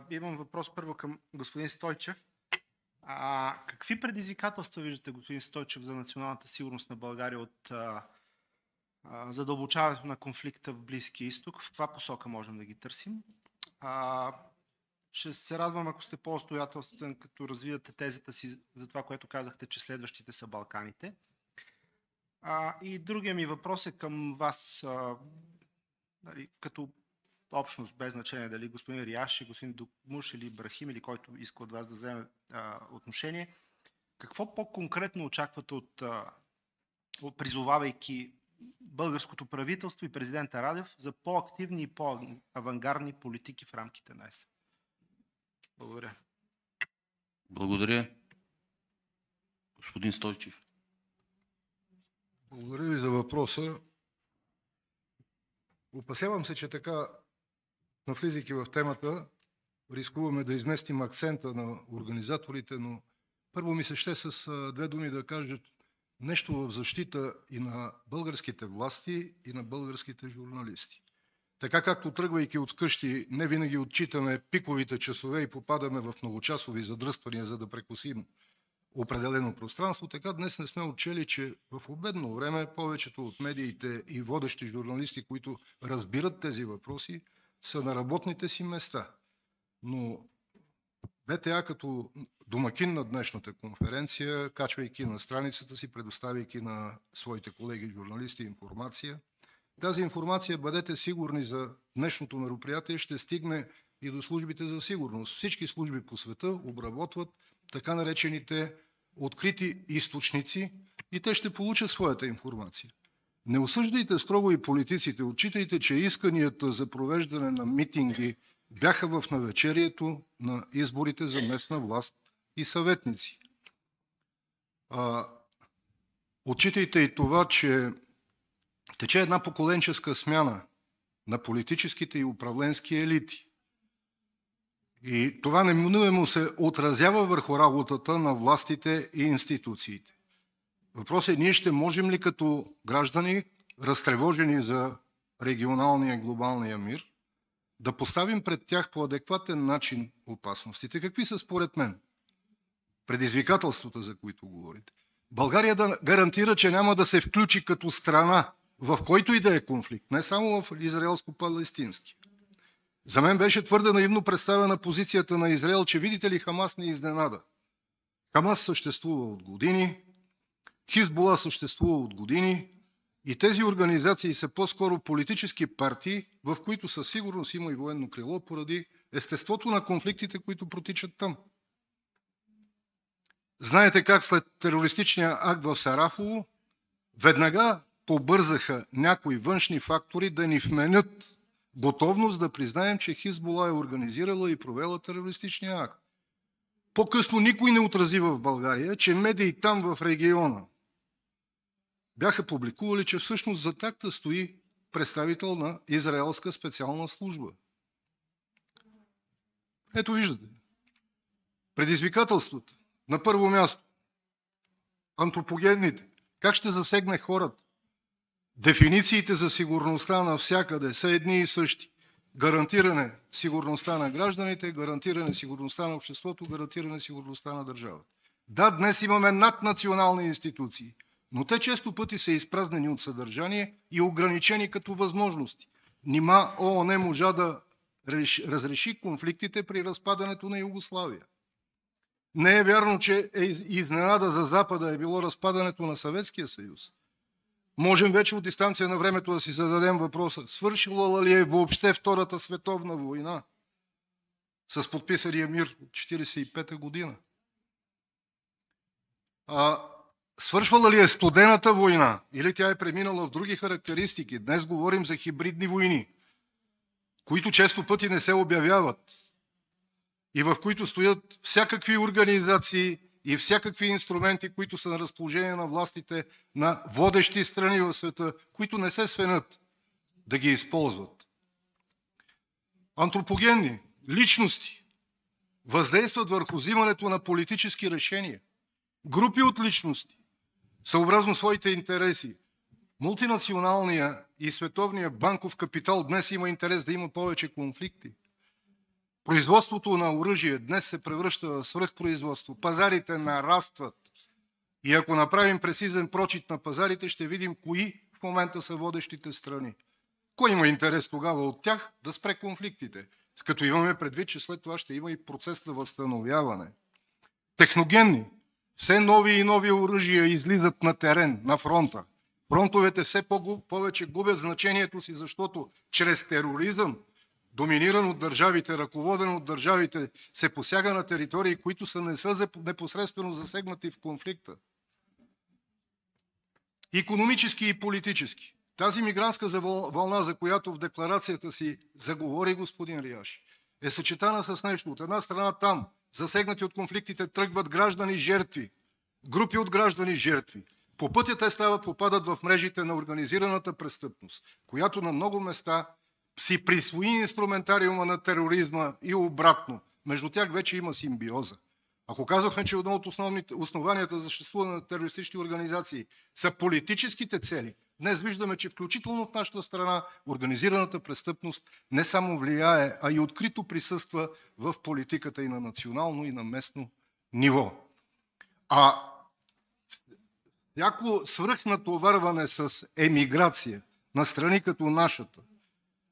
Имам въпрос първо към господин Стойчев. Какви предизвикателства виждате, господин Стойчев, за националната сигурност на България от задълбочаването на конфликта в Близкия изток? В каква посока можем да ги търсим? Ще се радвам, ако сте по-обстоятелствен, като развивате тезата си за това, което казахте, че следващите са Балканите. И другия ми въпрос е към вас, като общност, без значение дали господин Риаши, господин Дукмуш или Ибрахим, или който иска от вас да вземе отношение. Какво по-конкретно очаквате призовавайки българското правителство и президента Радев за по-активни и по-авангардни политики в рамките на ЕС? Благодаря. Благодаря. Господин Стойчев. Благодаря ви за въпроса. Опасявам се, че така, навлизайки в темата, рискуваме да изместим акцента на организаторите, но първо ми се ще с 2 думи да кажа нещо в защита и на българските власти, и на българските журналисти. Така както тръгвайки от къщи, не винаги отчитаме пиковите часове и попадаме в многочасови задръствания, за да прекусим определено пространство, така днес не сме отчели, че в обедно време повечето от медиите и водещи журналисти, които разбират тези въпроси, са на работните си места. Но БТА като домакин на днешната конференция, качвайки на страницата си, предоставяйки на своите колеги журналисти информация, тази информация, бъдете сигурни, за днешното мероприятие ще стигне и до службите за сигурност. Всички служби по света обработват така наречените открити източници и те ще получат своята информация. Не осъждайте строго и политиците, отчитайте, че исканията за провеждане на митинги бяха в навечерието на изборите за местна власт и съветници. Отчитайте и това, че тече една поколенческа смяна на политическите и управленски елити. И това неминуемо се отразява върху работата на властите и институциите. Въпросът е, ние ще можем ли като граждани, разтревожени за регионалния и глобалния мир, да поставим пред тях по адекватен начин опасностите? Какви са според мен предизвикателствата, за които говорите? България да гарантира, че няма да се включи като страна в който и да е конфликт, не само в израелско-палестински. За мен беше твърде наивно представена позицията на Израел, че видите ли, Хамас не изненада. Хамас съществува от години, Хизбула съществува от години и тези организации са по-скоро политически партии, в които със сигурност има и военно крило, поради естеството на конфликтите, които протичат там. Знаете как след терористичния акт в Сарафово веднага побързаха някои външни фактори да ни вменят готовност да признаем, че Хизбула е организирала и провела терористичния акт. По-късно никой не отрази в България, че медии там в региона бяха публикували, че всъщност зад акта стои представител на израелска специална служба. Ето виждате. Предизвикателствата. На първо място. Антропогенните. Как ще засегне хората? Дефинициите за сигурността навсякъде са едни и същи. Гарантиране сигурността на гражданите, гарантиране сигурността на обществото, гарантиране сигурността на държавата. Да, днес имаме наднационални институции, но те често пъти са изпразнени от съдържание и ограничени като възможности. Нима ООН можа да разреши конфликтите при разпадането на Югославия. Не е вярно, че изненада за Запада е било разпадането на Съветския съюз. Можем вече от дистанция на времето да си зададем въпроса, свършила ли е въобще Втората световна война с подписания мир от 1945 година? Свършвала ли е студената война или тя е преминала в други характеристики? Днес говорим за хибридни войни, които често пъти не се обявяват и в които стоят всякакви организации и всякакви инструменти, които са на разположение на властите на водещи страни в света, които не се свенят да ги използват. Антропогенни личности въздействат върху взимането на политически решения. Групи от личности, съобразно своите интереси. Мултинационалния и световния банков капитал днес има интерес да има повече конфликти. Производството на оръжие днес се превръща в свръхпроизводство. Пазарите нарастват. И ако направим прецизен прочит на пазарите, ще видим кои в момента са водещите страни. Кой има интерес тогава от тях да спре конфликтите? Като имаме предвид, че след това ще има и процес на възстановяване. Техногенни. Все нови и нови оръжия излизат на терен, на фронта. Фронтовете все повече губят значението си, защото чрез тероризъм, доминиран от държавите, ръководен от държавите, се посяга на територии, които не са непосредствено засегнати в конфликта. икономически и политически. Тази мигрантска вълна, за която в декларацията си заговори господин Рияши, е съчетана с нещо. От една страна там, засегнати от конфликтите, тръгват граждани жертви, групи от граждани жертви. По пътя те попадат в мрежите на организираната престъпност, която на много места си присвои инструментариума на тероризма и обратно. Между тях вече има симбиоза. Ако казахме, че едно от основанията за съществуване на терористични организации са политическите цели, днес виждаме, че включително от нашата страна организираната престъпност не само влияе, а и открито присъства в политиката и на национално, и на местно ниво. А всяко свръхнатоварване с емиграция на страни като нашата,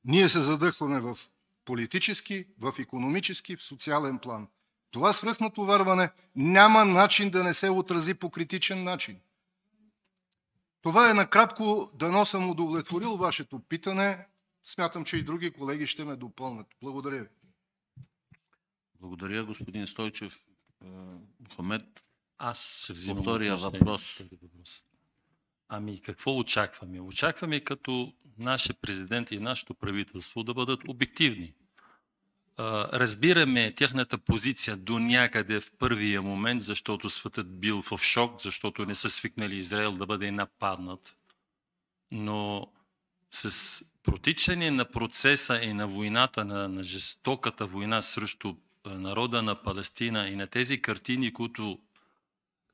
ние се задъхваме в политически, в икономически, в социален план. Това свръхнатоварване няма начин да не се отрази по критичен начин. Това е накратко, дано съм удовлетворил вашето питане. Смятам, че и други колеги ще ме допълнят. Благодаря ви. Благодаря, господин Стойчев. Мохамед, аз ще взимам втория въпрос. Ами какво очакваме? Очакваме като нашия президент и нашето правителство да бъдат обективни. Разбираме тяхната позиция до някъде в първия момент, защото светът бил в шок, защото не са свикнали Израел да бъде нападнат. Но с протичане на процеса и на войната, на жестоката война срещу народа на Палестина и на тези картини, които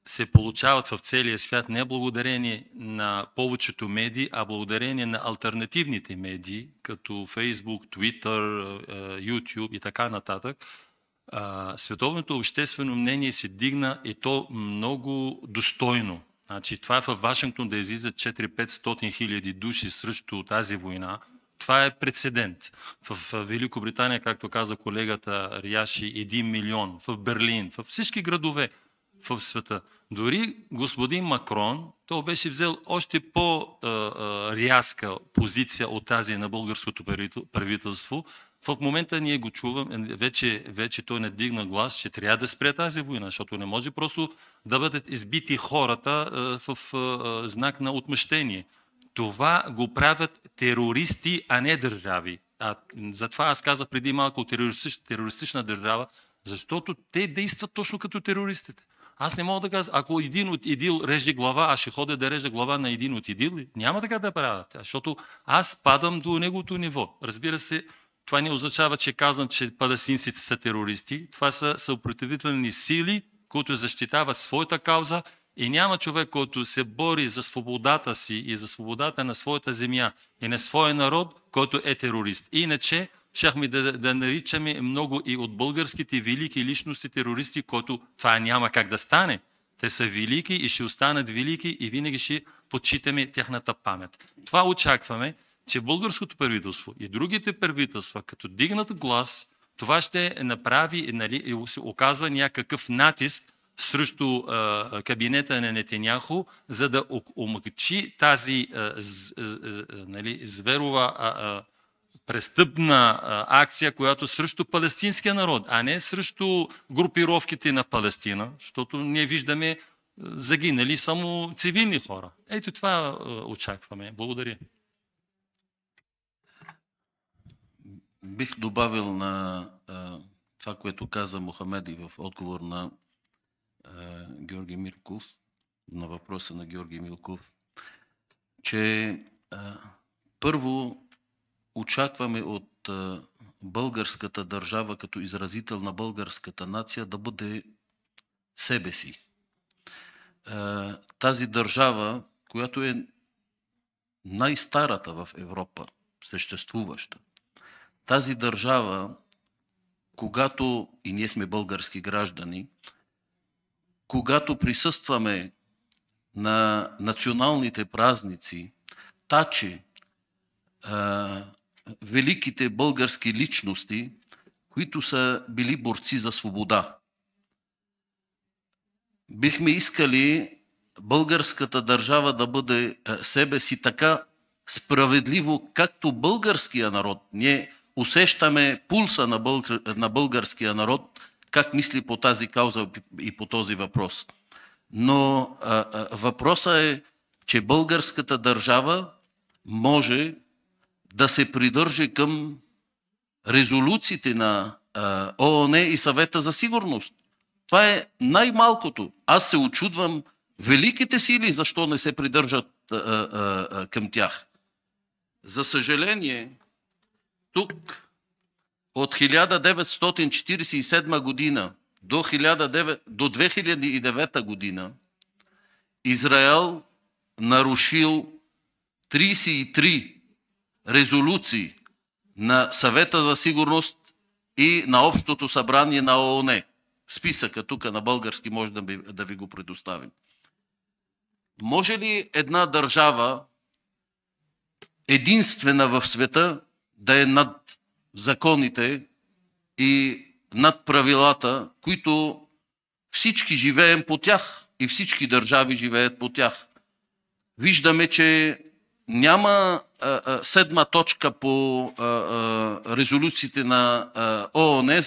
се получават в целия свят не благодарение на повечето медии, а благодарение на алтернативните медии, като Facebook, Twitter, YouTube и така нататък, световното обществено мнение се дигна и то много достойно. Значи, това е в Вашингтон да излизат 400-500 хиляди души срещу тази война. Това е прецедент. В Великобритания, както каза колегата Рияши, 1 милион. В Берлин, в всички градове в света. Дори господин Макрон, той беше взел още по-рязка позиция от тази на българското правителство. В момента ние го чуваме, вече той надигна глас, че трябва да спре тази война, защото не може просто да бъдат избити хората в знак на отмъщение. Това го правят терористи, а не държави. Затова аз казах преди малко терористична държава, защото те действат точно като терористите. Аз не мога да кажа, ако един от ИДИЛ реже глава, аз ще ходя да режа глава на един от ИДИЛ. Няма така да правят, защото аз падам до неговото ниво. Разбира се, това не означава, че казвам, че палестинците са терористи. Това са съпротивителни сили, които защитават своята кауза и няма човек, който се бори за свободата си и за свободата на своята земя и на своя народ, който е терорист. Иначе щяхме да наричаме много и от българските велики личности терористи, които това няма как да стане. Те са велики и ще останат велики и винаги ще почитаме тяхната памет. Това очакваме, че българското правителство и другите правителства, като дигнат глас, това ще направи, нали, и се оказва някакъв натиск срещу кабинета на Нетаняху, за да омъкчи тази нали, зверова престъпна акция, която срещу палестинския народ, а не срещу групировките на Палестина, защото ние виждаме загинали само цивилни хора. Ето това очакваме. Благодаря. Бих добавил на това, което каза Мохамеди в отговор на Георги Мирков, на въпроса на Георги Милков, че първо очакваме от българската държава като изразител на българската нация да бъде себе си. Тази държава, която е най-старата в Европа, съществуваща. Тази държава, когато, и ние сме български граждани, когато присъстваме на националните празници, тачи великите български личности, които са били борци за свобода. Бихме искали българската държава да бъде себе си така справедливо, както българския народ. Ние усещаме пулса на българския народ, как мисли по тази кауза и по този въпрос. Но въпросът е, че българската държава може да се придържи към резолюциите на ООН и Съвета за сигурност. Това е най-малкото. Аз се очудвам великите сили, защо не се придържат към тях. За съжаление, тук от 1947 година до 2009 година Израел нарушил 33 резолюции на Съвета за сигурност и на Общото събрание на ООН. Списъка тук на български може да ви го предоставим. Може ли една държава единствена в света да е над законите и над правилата, които всички живеем по тях и всички държави живеят по тях? Виждаме, че няма седма точка по резолюциите на ООН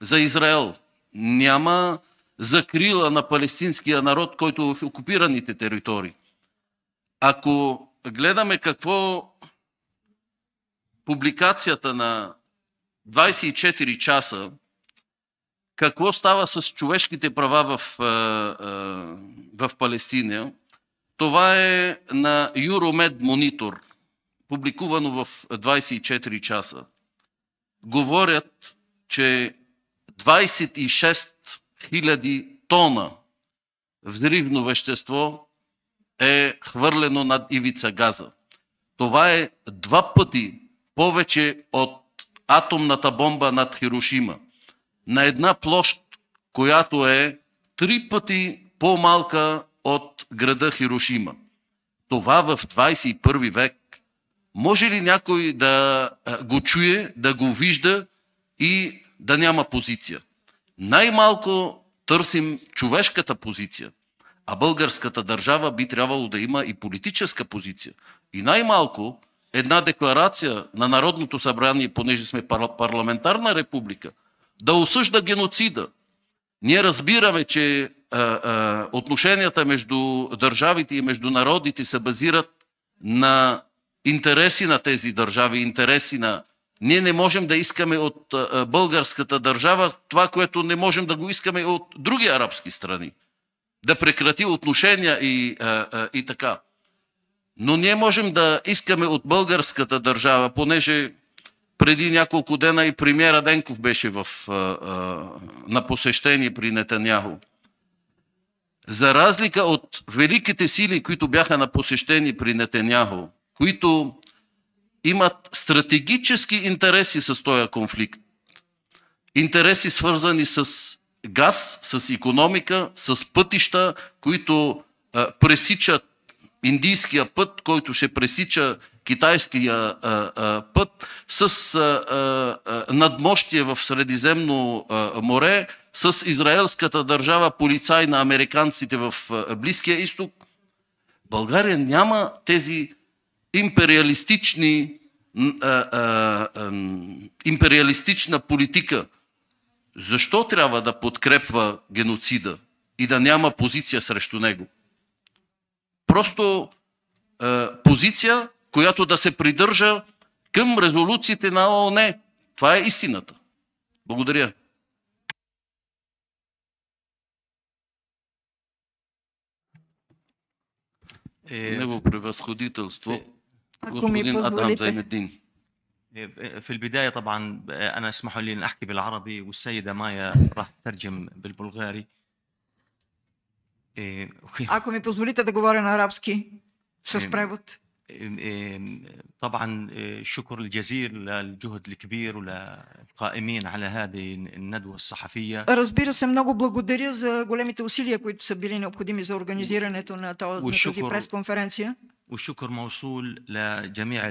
за Израел. Няма закрила на палестинския народ, който е в окупираните територии. Ако гледаме какво публикацията на 24 часа, какво става с човешките права в Палестина, това е на Euromed Monitor, публикувано в 24 часа. Говорят, че 26 000 тона взривно вещество е хвърлено над ивица Газа. Това е 2 пъти повече от атомната бомба над Хирошима. На една площ, която е 3 пъти по-малка от града Хирошима. Това в 21 век. Може ли някой да го чуе, да го вижда и да няма позиция? Най-малко търсим човешката позиция, а българската държава би трябвало да има и политическа позиция. И най-малко една декларация на Народното събрание, понеже сме парламентарна република, да осъжда геноцида. Ние разбираме, че отношенията между държавите и между народите се базират на интереси на тези държави, интереси на... Ние не можем да искаме от българската държава това, което не можем да го искаме от други арабски страни. Да прекрати отношения и така. Но ние можем да искаме от българската държава, понеже преди няколко дена и премиера Денков беше на посещение при Нетаняху. За разлика от великите сили, които бяха на посещение при Нетаняху, които имат стратегически интереси с този конфликт, интереси свързани с газ, с икономика, с пътища, които пресичат индийския път, който ще пресича китайския път, с надмощие в Средиземно море, с израелската държава, полицай на американците в Близкия изток. България няма тези империалистична политика. Защо трябва да подкрепва геноцида и да няма позиция срещу него? Просто позиция, която да се придържа към резолюциите на ООН. Това е истината. Благодаря. Негово превъзходителство, господин Адам Зайнеддин. في البداية طبعا أنا اسمحوا لي أن أحكي بالعربي والسيدة مايا راح تترجم بالبلغاري. Ако ми позволите да говоря на арабски с превод. طبعا شكر الجزيل للجهد الكبير وللقائمين على هذه الندوة الصحفية. Разбира се, много благодаря за големите усилия, които са били необходими за организирането на тази пресконференция. والشكر موصول لجميع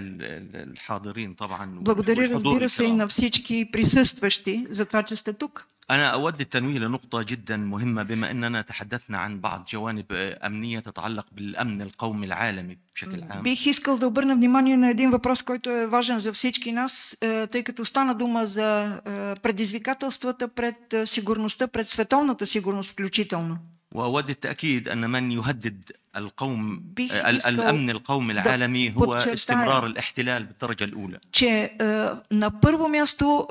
الحاضرين طبعا. Благодаря, разбира се, и на всички присъстващи за това, че сте тук. أنا أود التنويه لنقطة جدا مهمة بما أننا تحدثنا عن بعض جوانب أمنية تتعلق بالأمن القومي العالمي بشكل عام. Бих искал да обърна внимание на един въпрос, който е важен за всички нас, тъй като стана дума за предизвикателствата пред сигурността, пред световната сигурност включително. وأود التأكيد أن من يهدد الأمن القومي العالمي هو استمرار الاحتلال بالدرجة الأولى. Че на първо място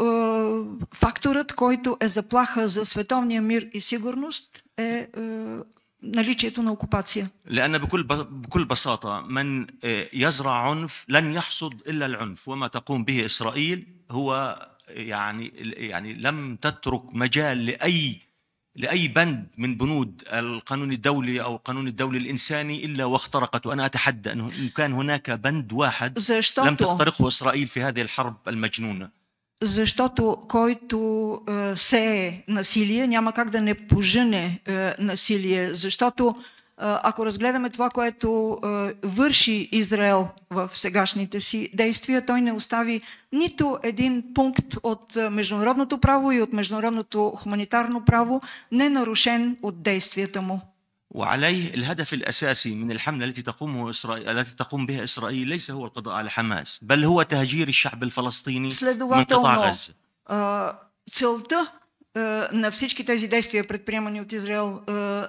факторът, който е заплаха за световния мир и сигурност, е наличието на окупация. لأن بكل بساطة من يزرع عنف لن يحصد إلا العنف وما تقوم به إسرائيل هو يعني لم تترك مجال لأي بند من بنود القانون الدولي أو القانون الدولي الإنساني إلا واخترقت. وأنا أتحدى أنه إن كان هناك بند واحد لم تخترقه إسرائيل في هذه الحرب المجنونة. Защото който сее насилие, няма как да не пожене насилие. Защото ако разгледаме това, което върши Израел в сегашните си действия, той не остави нито един пункт от международното право и от международното хуманитарно право ненарушен от действията му. وعليه الهدف الأساسي من الحملة التي تقوم بها إسرائيل ليس هو القضاء على حماس بل هو تهجير الشعب الفلسطيني من قطاع غزة. Целта на всички тези действия, предприемани от Израел,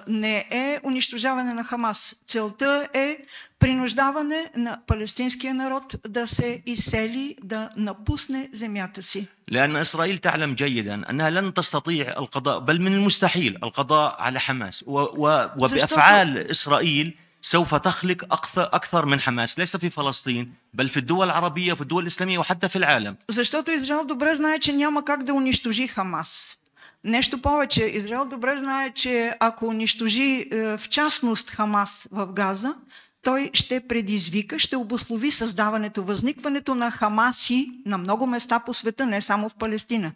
не е унищожаване на Хамас. Целта е принуждаване на палестинския народ да се изсели, да напусне земята си. لأن إسرائيل تعلم جيدا أنها لن تستطيع القضاء بل من المستحيل القضاء على حماس وبأفعال إسرائيل سوف تخلق أكثر من حماس ليس في فلسطين بل في الدول العربية وفي الدول الإسلامية وحتى في العالم. Защото Израел добре знае, че няма как да унищожи Хамас. Нещо повече, Израел добре знае, че ако унищожи в частност Хамас в Газа, той ще предизвика, ще обуслови създаването, възникването на Хамаси на много места по света, не само в Палестина.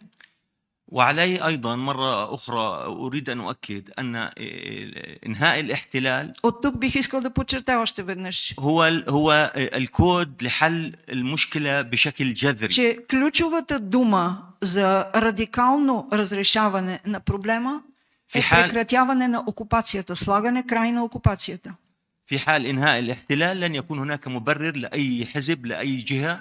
وعليه أيضا مرة أخرى أريد أن أؤكد أن إنهاء الاحتلال от тук бих искал да подчертая още веднъж. هو الكود لحل المشكلة بشكل جذري. че ключовата дума за радикално разрешаване на проблема е прекратяване на окупацията, слагане край на окупацията. في حال إنهاء الاحتلال لن يكون هناك مبرر لأي حزب لأي جهة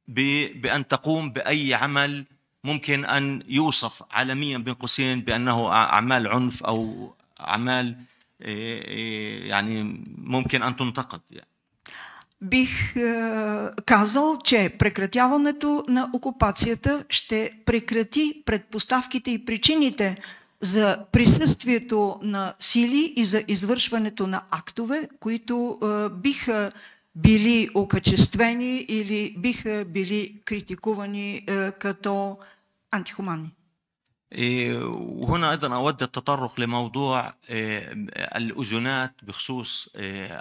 بأن تقوم بأي عمل ممكن أن يوصف عالميا بين قوسين بأنه أعمال عنف أو أعمال يعني ممكن أن تنتقد. Бих казал, че прекратяването на окупацията ще прекрати предпоставките и причините за присъствието на сили и за извършването на актове, които биха били окачествени или биха били критикувани като антихуманни. وهنا أيضا أود التطرق لموضوع الأذونات بخصوص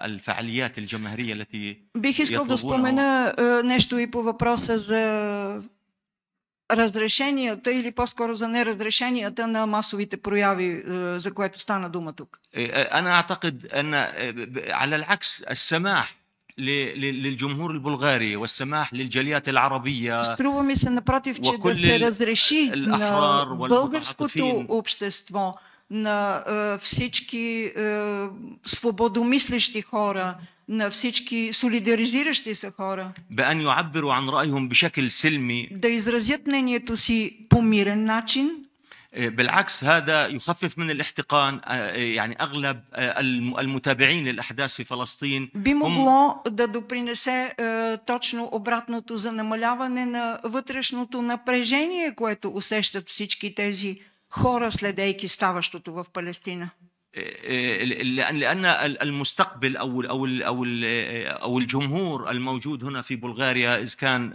الفعاليات الجماهيرية التي бих искал да спомена нещо и по въпроса за разрешенията или по-скоро за неразрешенията на масовите прояви, за което стана дума тук. أنا أعتقد أن على العكس السماح للجمهور البلغاري والسماح للجاليات العربية Струва ми се напротив, че да се разреши на българското общество, на всички свободомислещи хора, на всички солидаризиращи се хора, بأن يعبروا عن رأيهم بشكل سلمي. да изразят мнението си по мирен начин. بالعكس هذا يخفف من الاحتقان. يعني أغلب المتابعين للأحداث في فلسطين би могло да допринесе точно обратното, за намаляване на вътрешното напрежение, което усещат всички тези хора, следейки ставащото в Палестина. لأن المستقبل أو الجمهور الموجود هنا في بلغاريا إذا كان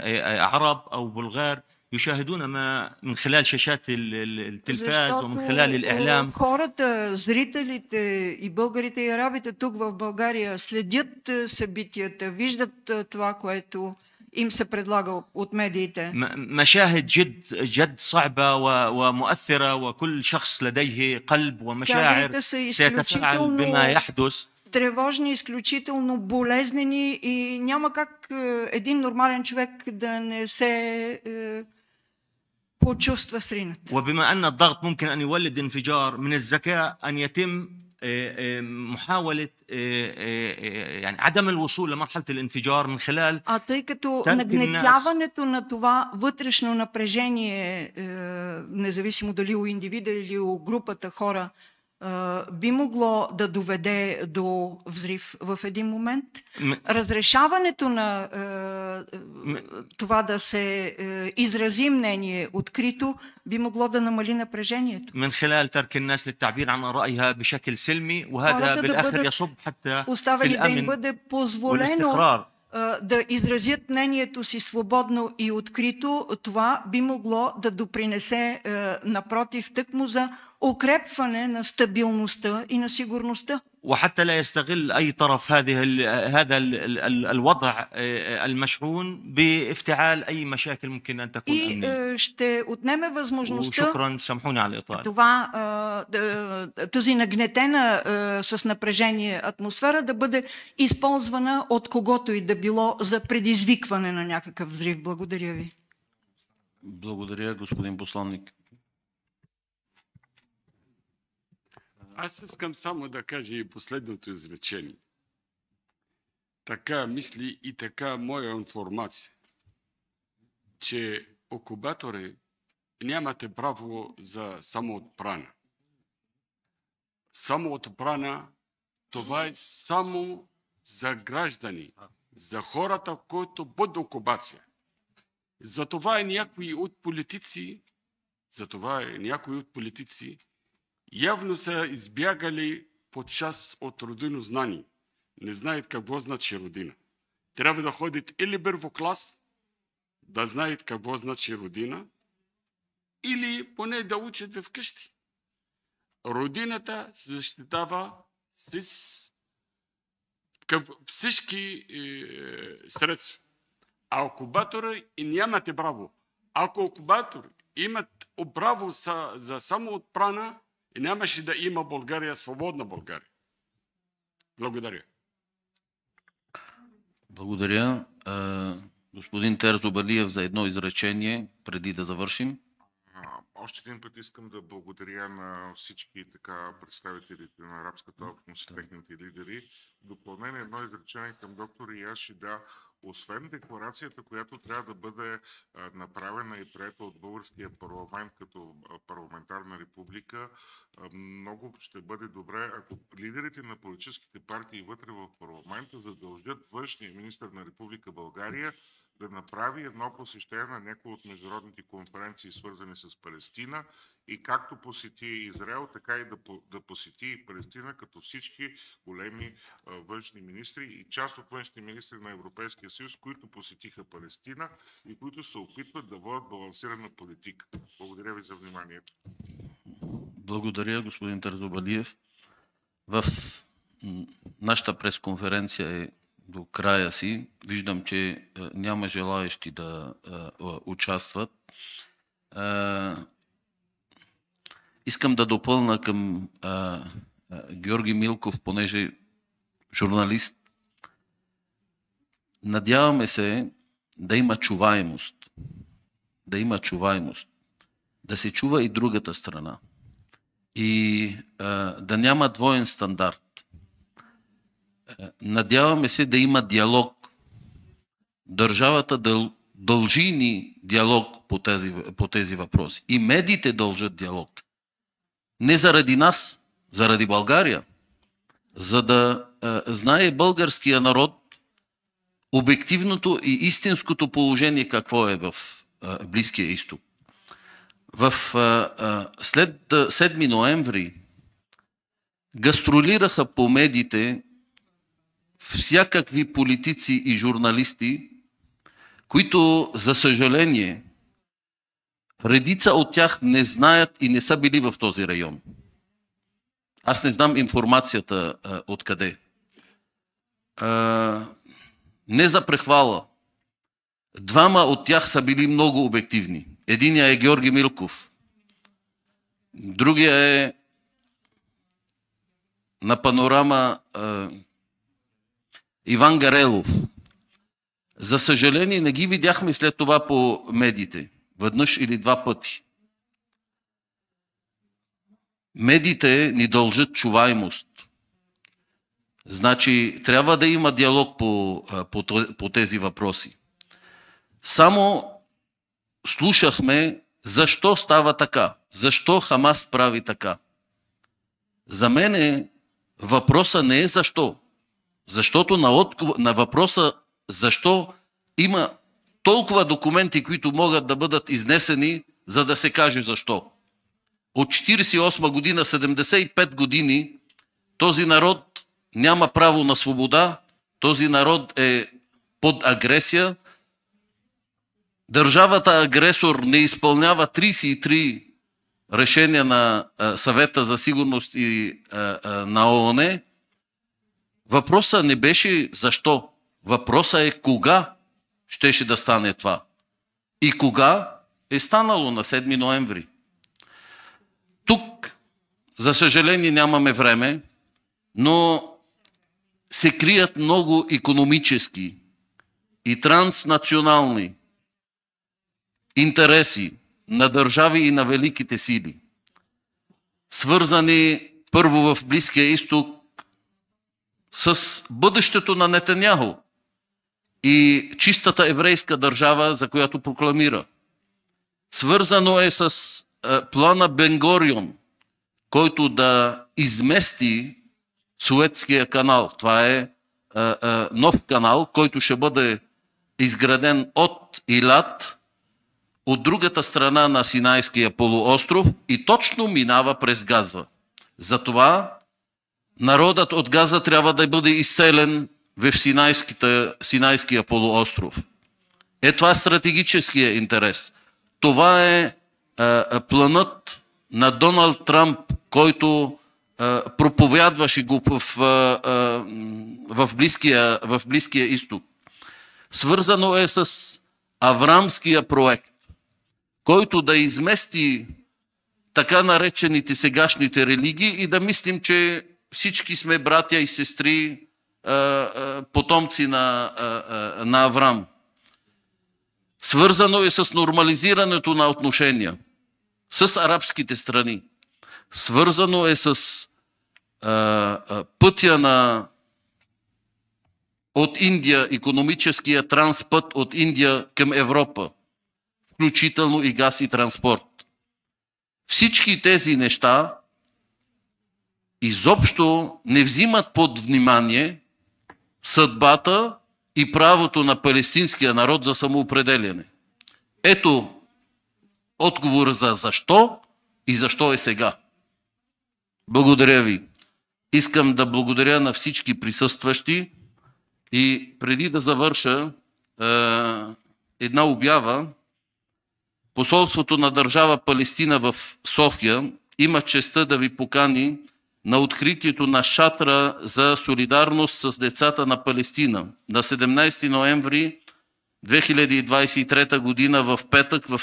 عرب أو بلغار يشاهدون ما من خلال شاشات التلفاز ومن خلال الإعلام. хората, зрителите и българите и арабите тук в България следят събитията, виждат това, което им се предлага от медиите. مشاهد جد صعبة ومؤثرة وكل شخص لديه قلب ومشاعر سيتفاعل بما يحدث. Тревожни, изключително болезнени и няма как един нормален човек да не се почувства сринат. وبما أن الضغط ممكن أن يولد انفجار من الذكاء أن يتم محاولة يعني عدم الوصول لمرحلة الانفجار من خلال тъй като нагнетяването на това вътрешно напрежение, независимо дали у индивида или у групата хора, би могло да доведе до взрив в един момент. Разрешаването на това да се изрази мнение открито би могло да намали напрежението. من خلال ترك الناس للتعبير عن رأيها بشكل سلمي وهذا بالآخر يصب حتى في الأمن والاستقرار. Да изразят мнението си свободно и открито, това би могло да допринесе напротив тъкмо за укрепване на стабилността и на сигурността. وحتى لا يستغل أي طرف هذا الوضع المشحون بافتعال أي مشاكل ممكن أن تكون أمنية. ще отнеме възможността وشكرا سامحوني على الإطالة. това, тази нагнетена с напрежение атмосфера да бъде използвана от когото и да било за предизвикване на някакъв взрив. Благодаря ви. Благодаря, господин посланник. Аз искам само да кажа и последното изречение. Така мисли и така моя информация, че окупатори нямате право за самоотбрана. Самоотбрана това е само за граждани, за хората, които под окупация. Затова някои от политици явно са избягали под част от родино знание. Не знаят какво значи родина. Трябва да ходят или първо клас, да знаят какво значи родина, или поне да учат вкъщи. Родината се защитава с всички средства. А окупатори нямате право. Ако окупатори имат право за самоотбрана, и нямаше да има България, свободна България. Благодаря. Благодаря. Господин Терзобалиев за едно изречение, преди да завършим. Още един път искам да благодаря на всички представителите на арабската общност и техните лидери. В допълнение едно изречение към доктор Яши. Да, освен декларацията, която трябва да бъде направена и приета от българския парламент като парламентарна република, много ще бъде добре, ако лидерите на политическите партии вътре в парламента задължат външния министър на Република България да направи едно посещение на някои от международните конференции, свързани с Палестина, и както посети Израел, така и да посети и Палестина, като всички големи външни министри и част от външни министри на Европейския съюз, които посетиха Палестина и които се опитват да водят балансирана политика. Благодаря ви за вниманието. Благодаря, господин Терзобалиев. В нашата пресконференция е до края си. Виждам, че няма желаещи да участват. Искам да допълна към Георги Милков, понеже журналист. Надяваме се да има чуваемост. Да има чуваемост. Да се чува и другата страна. И да няма двоен стандарт. Надяваме се да има диалог. Държавата дължи ни диалог по тези въпроси. И медиите дължат диалог. Не заради нас, заради България. За да знае българския народ обективното и истинското положение какво е в Близкия изток. След 7 ноември гастролираха по медиите всякакви политици и журналисти, които, за съжаление, редица от тях не знаят и не са били в този район. Аз не знам информацията откъде. Не за прехвала. Двама от тях са били много обективни. Единият е Георги Милков. Другия е на Панорама Иван Гарелов. За съжаление не ги видяхме след това по медиите. Веднъж или два пъти. Медиите ни дължат чуваемост. Значи трябва да има диалог по тези въпроси. Само слушахме защо става така. Защо Хамас прави така. За мен въпросът не е защо. Защото на въпроса защо има толкова документи, които могат да бъдат изнесени, за да се каже защо. От 1948 година, 75 години, този народ няма право на свобода, този народ е под агресия. Държавата агресор не изпълнява 33 решения на Съвета за сигурност и на ООН. Въпросът не беше защо. Въпросът е кога щеше да стане това. И кога е станало на 7 ноември. Тук, за съжаление, нямаме време, но се крият много икономически и транснационални интереси на държави и на великите сили, свързани първо в Близкия изток с бъдещето на Нетаняху и чистата еврейска държава, за която прокламира. Свързано е с плана Бен-Горион, който да измести Суетския канал. Това е нов канал, който ще бъде изграден от Илат, от другата страна на Синайския полуостров и точно минава през Газа. Затова народът от Газа трябва да бъде изселен в Синайския полуостров. Това е стратегическия интерес. Това е планът на Доналд Трамп, който проповядваше го в Близкия изток. Свързано е с Аврамския проект, който да измести така наречените сегашните религии и да мислим, че всички сме братя и сестри, потомци на Аврам. Свързано е с нормализирането на отношения с арабските страни. Свързано е с пътя от Индия, икономическия транспът от Индия към Европа, включително и газ и транспорт. Всички тези неща изобщо не взимат под внимание съдбата и правото на палестинския народ за самоопределяне. Ето отговор за защо и защо е сега. Благодаря ви. Искам да благодаря на всички присъстващи и преди да завърша една обява. Посолството на държава Палестина в София има честта да ви покани на откритието на шатра за солидарност с децата на Палестина на 17 ноември 2023 година в петък в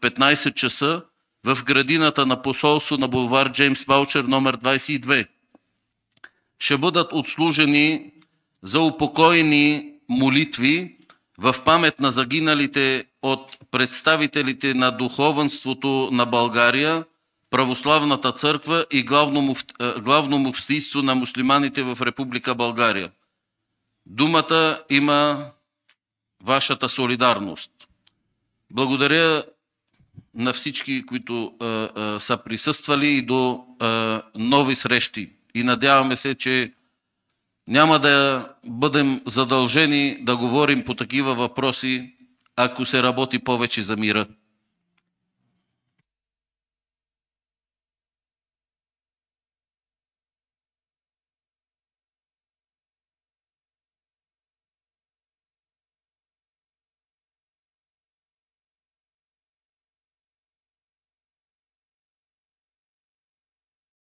15 часа в градината на посолство на булвар Джеймс Баучер номер 22. Ще бъдат отслужени за упокоени молитви в памет на загиналите от представителите на духовенството на България, Православната църква и главно муфтийство на мюслиманите в Република България. Думата има вашата солидарност. Благодаря на всички, които са присъствали и до нови срещи. И надяваме се, че няма да бъдем задължени да говорим по такива въпроси, ако се работи повече за мира.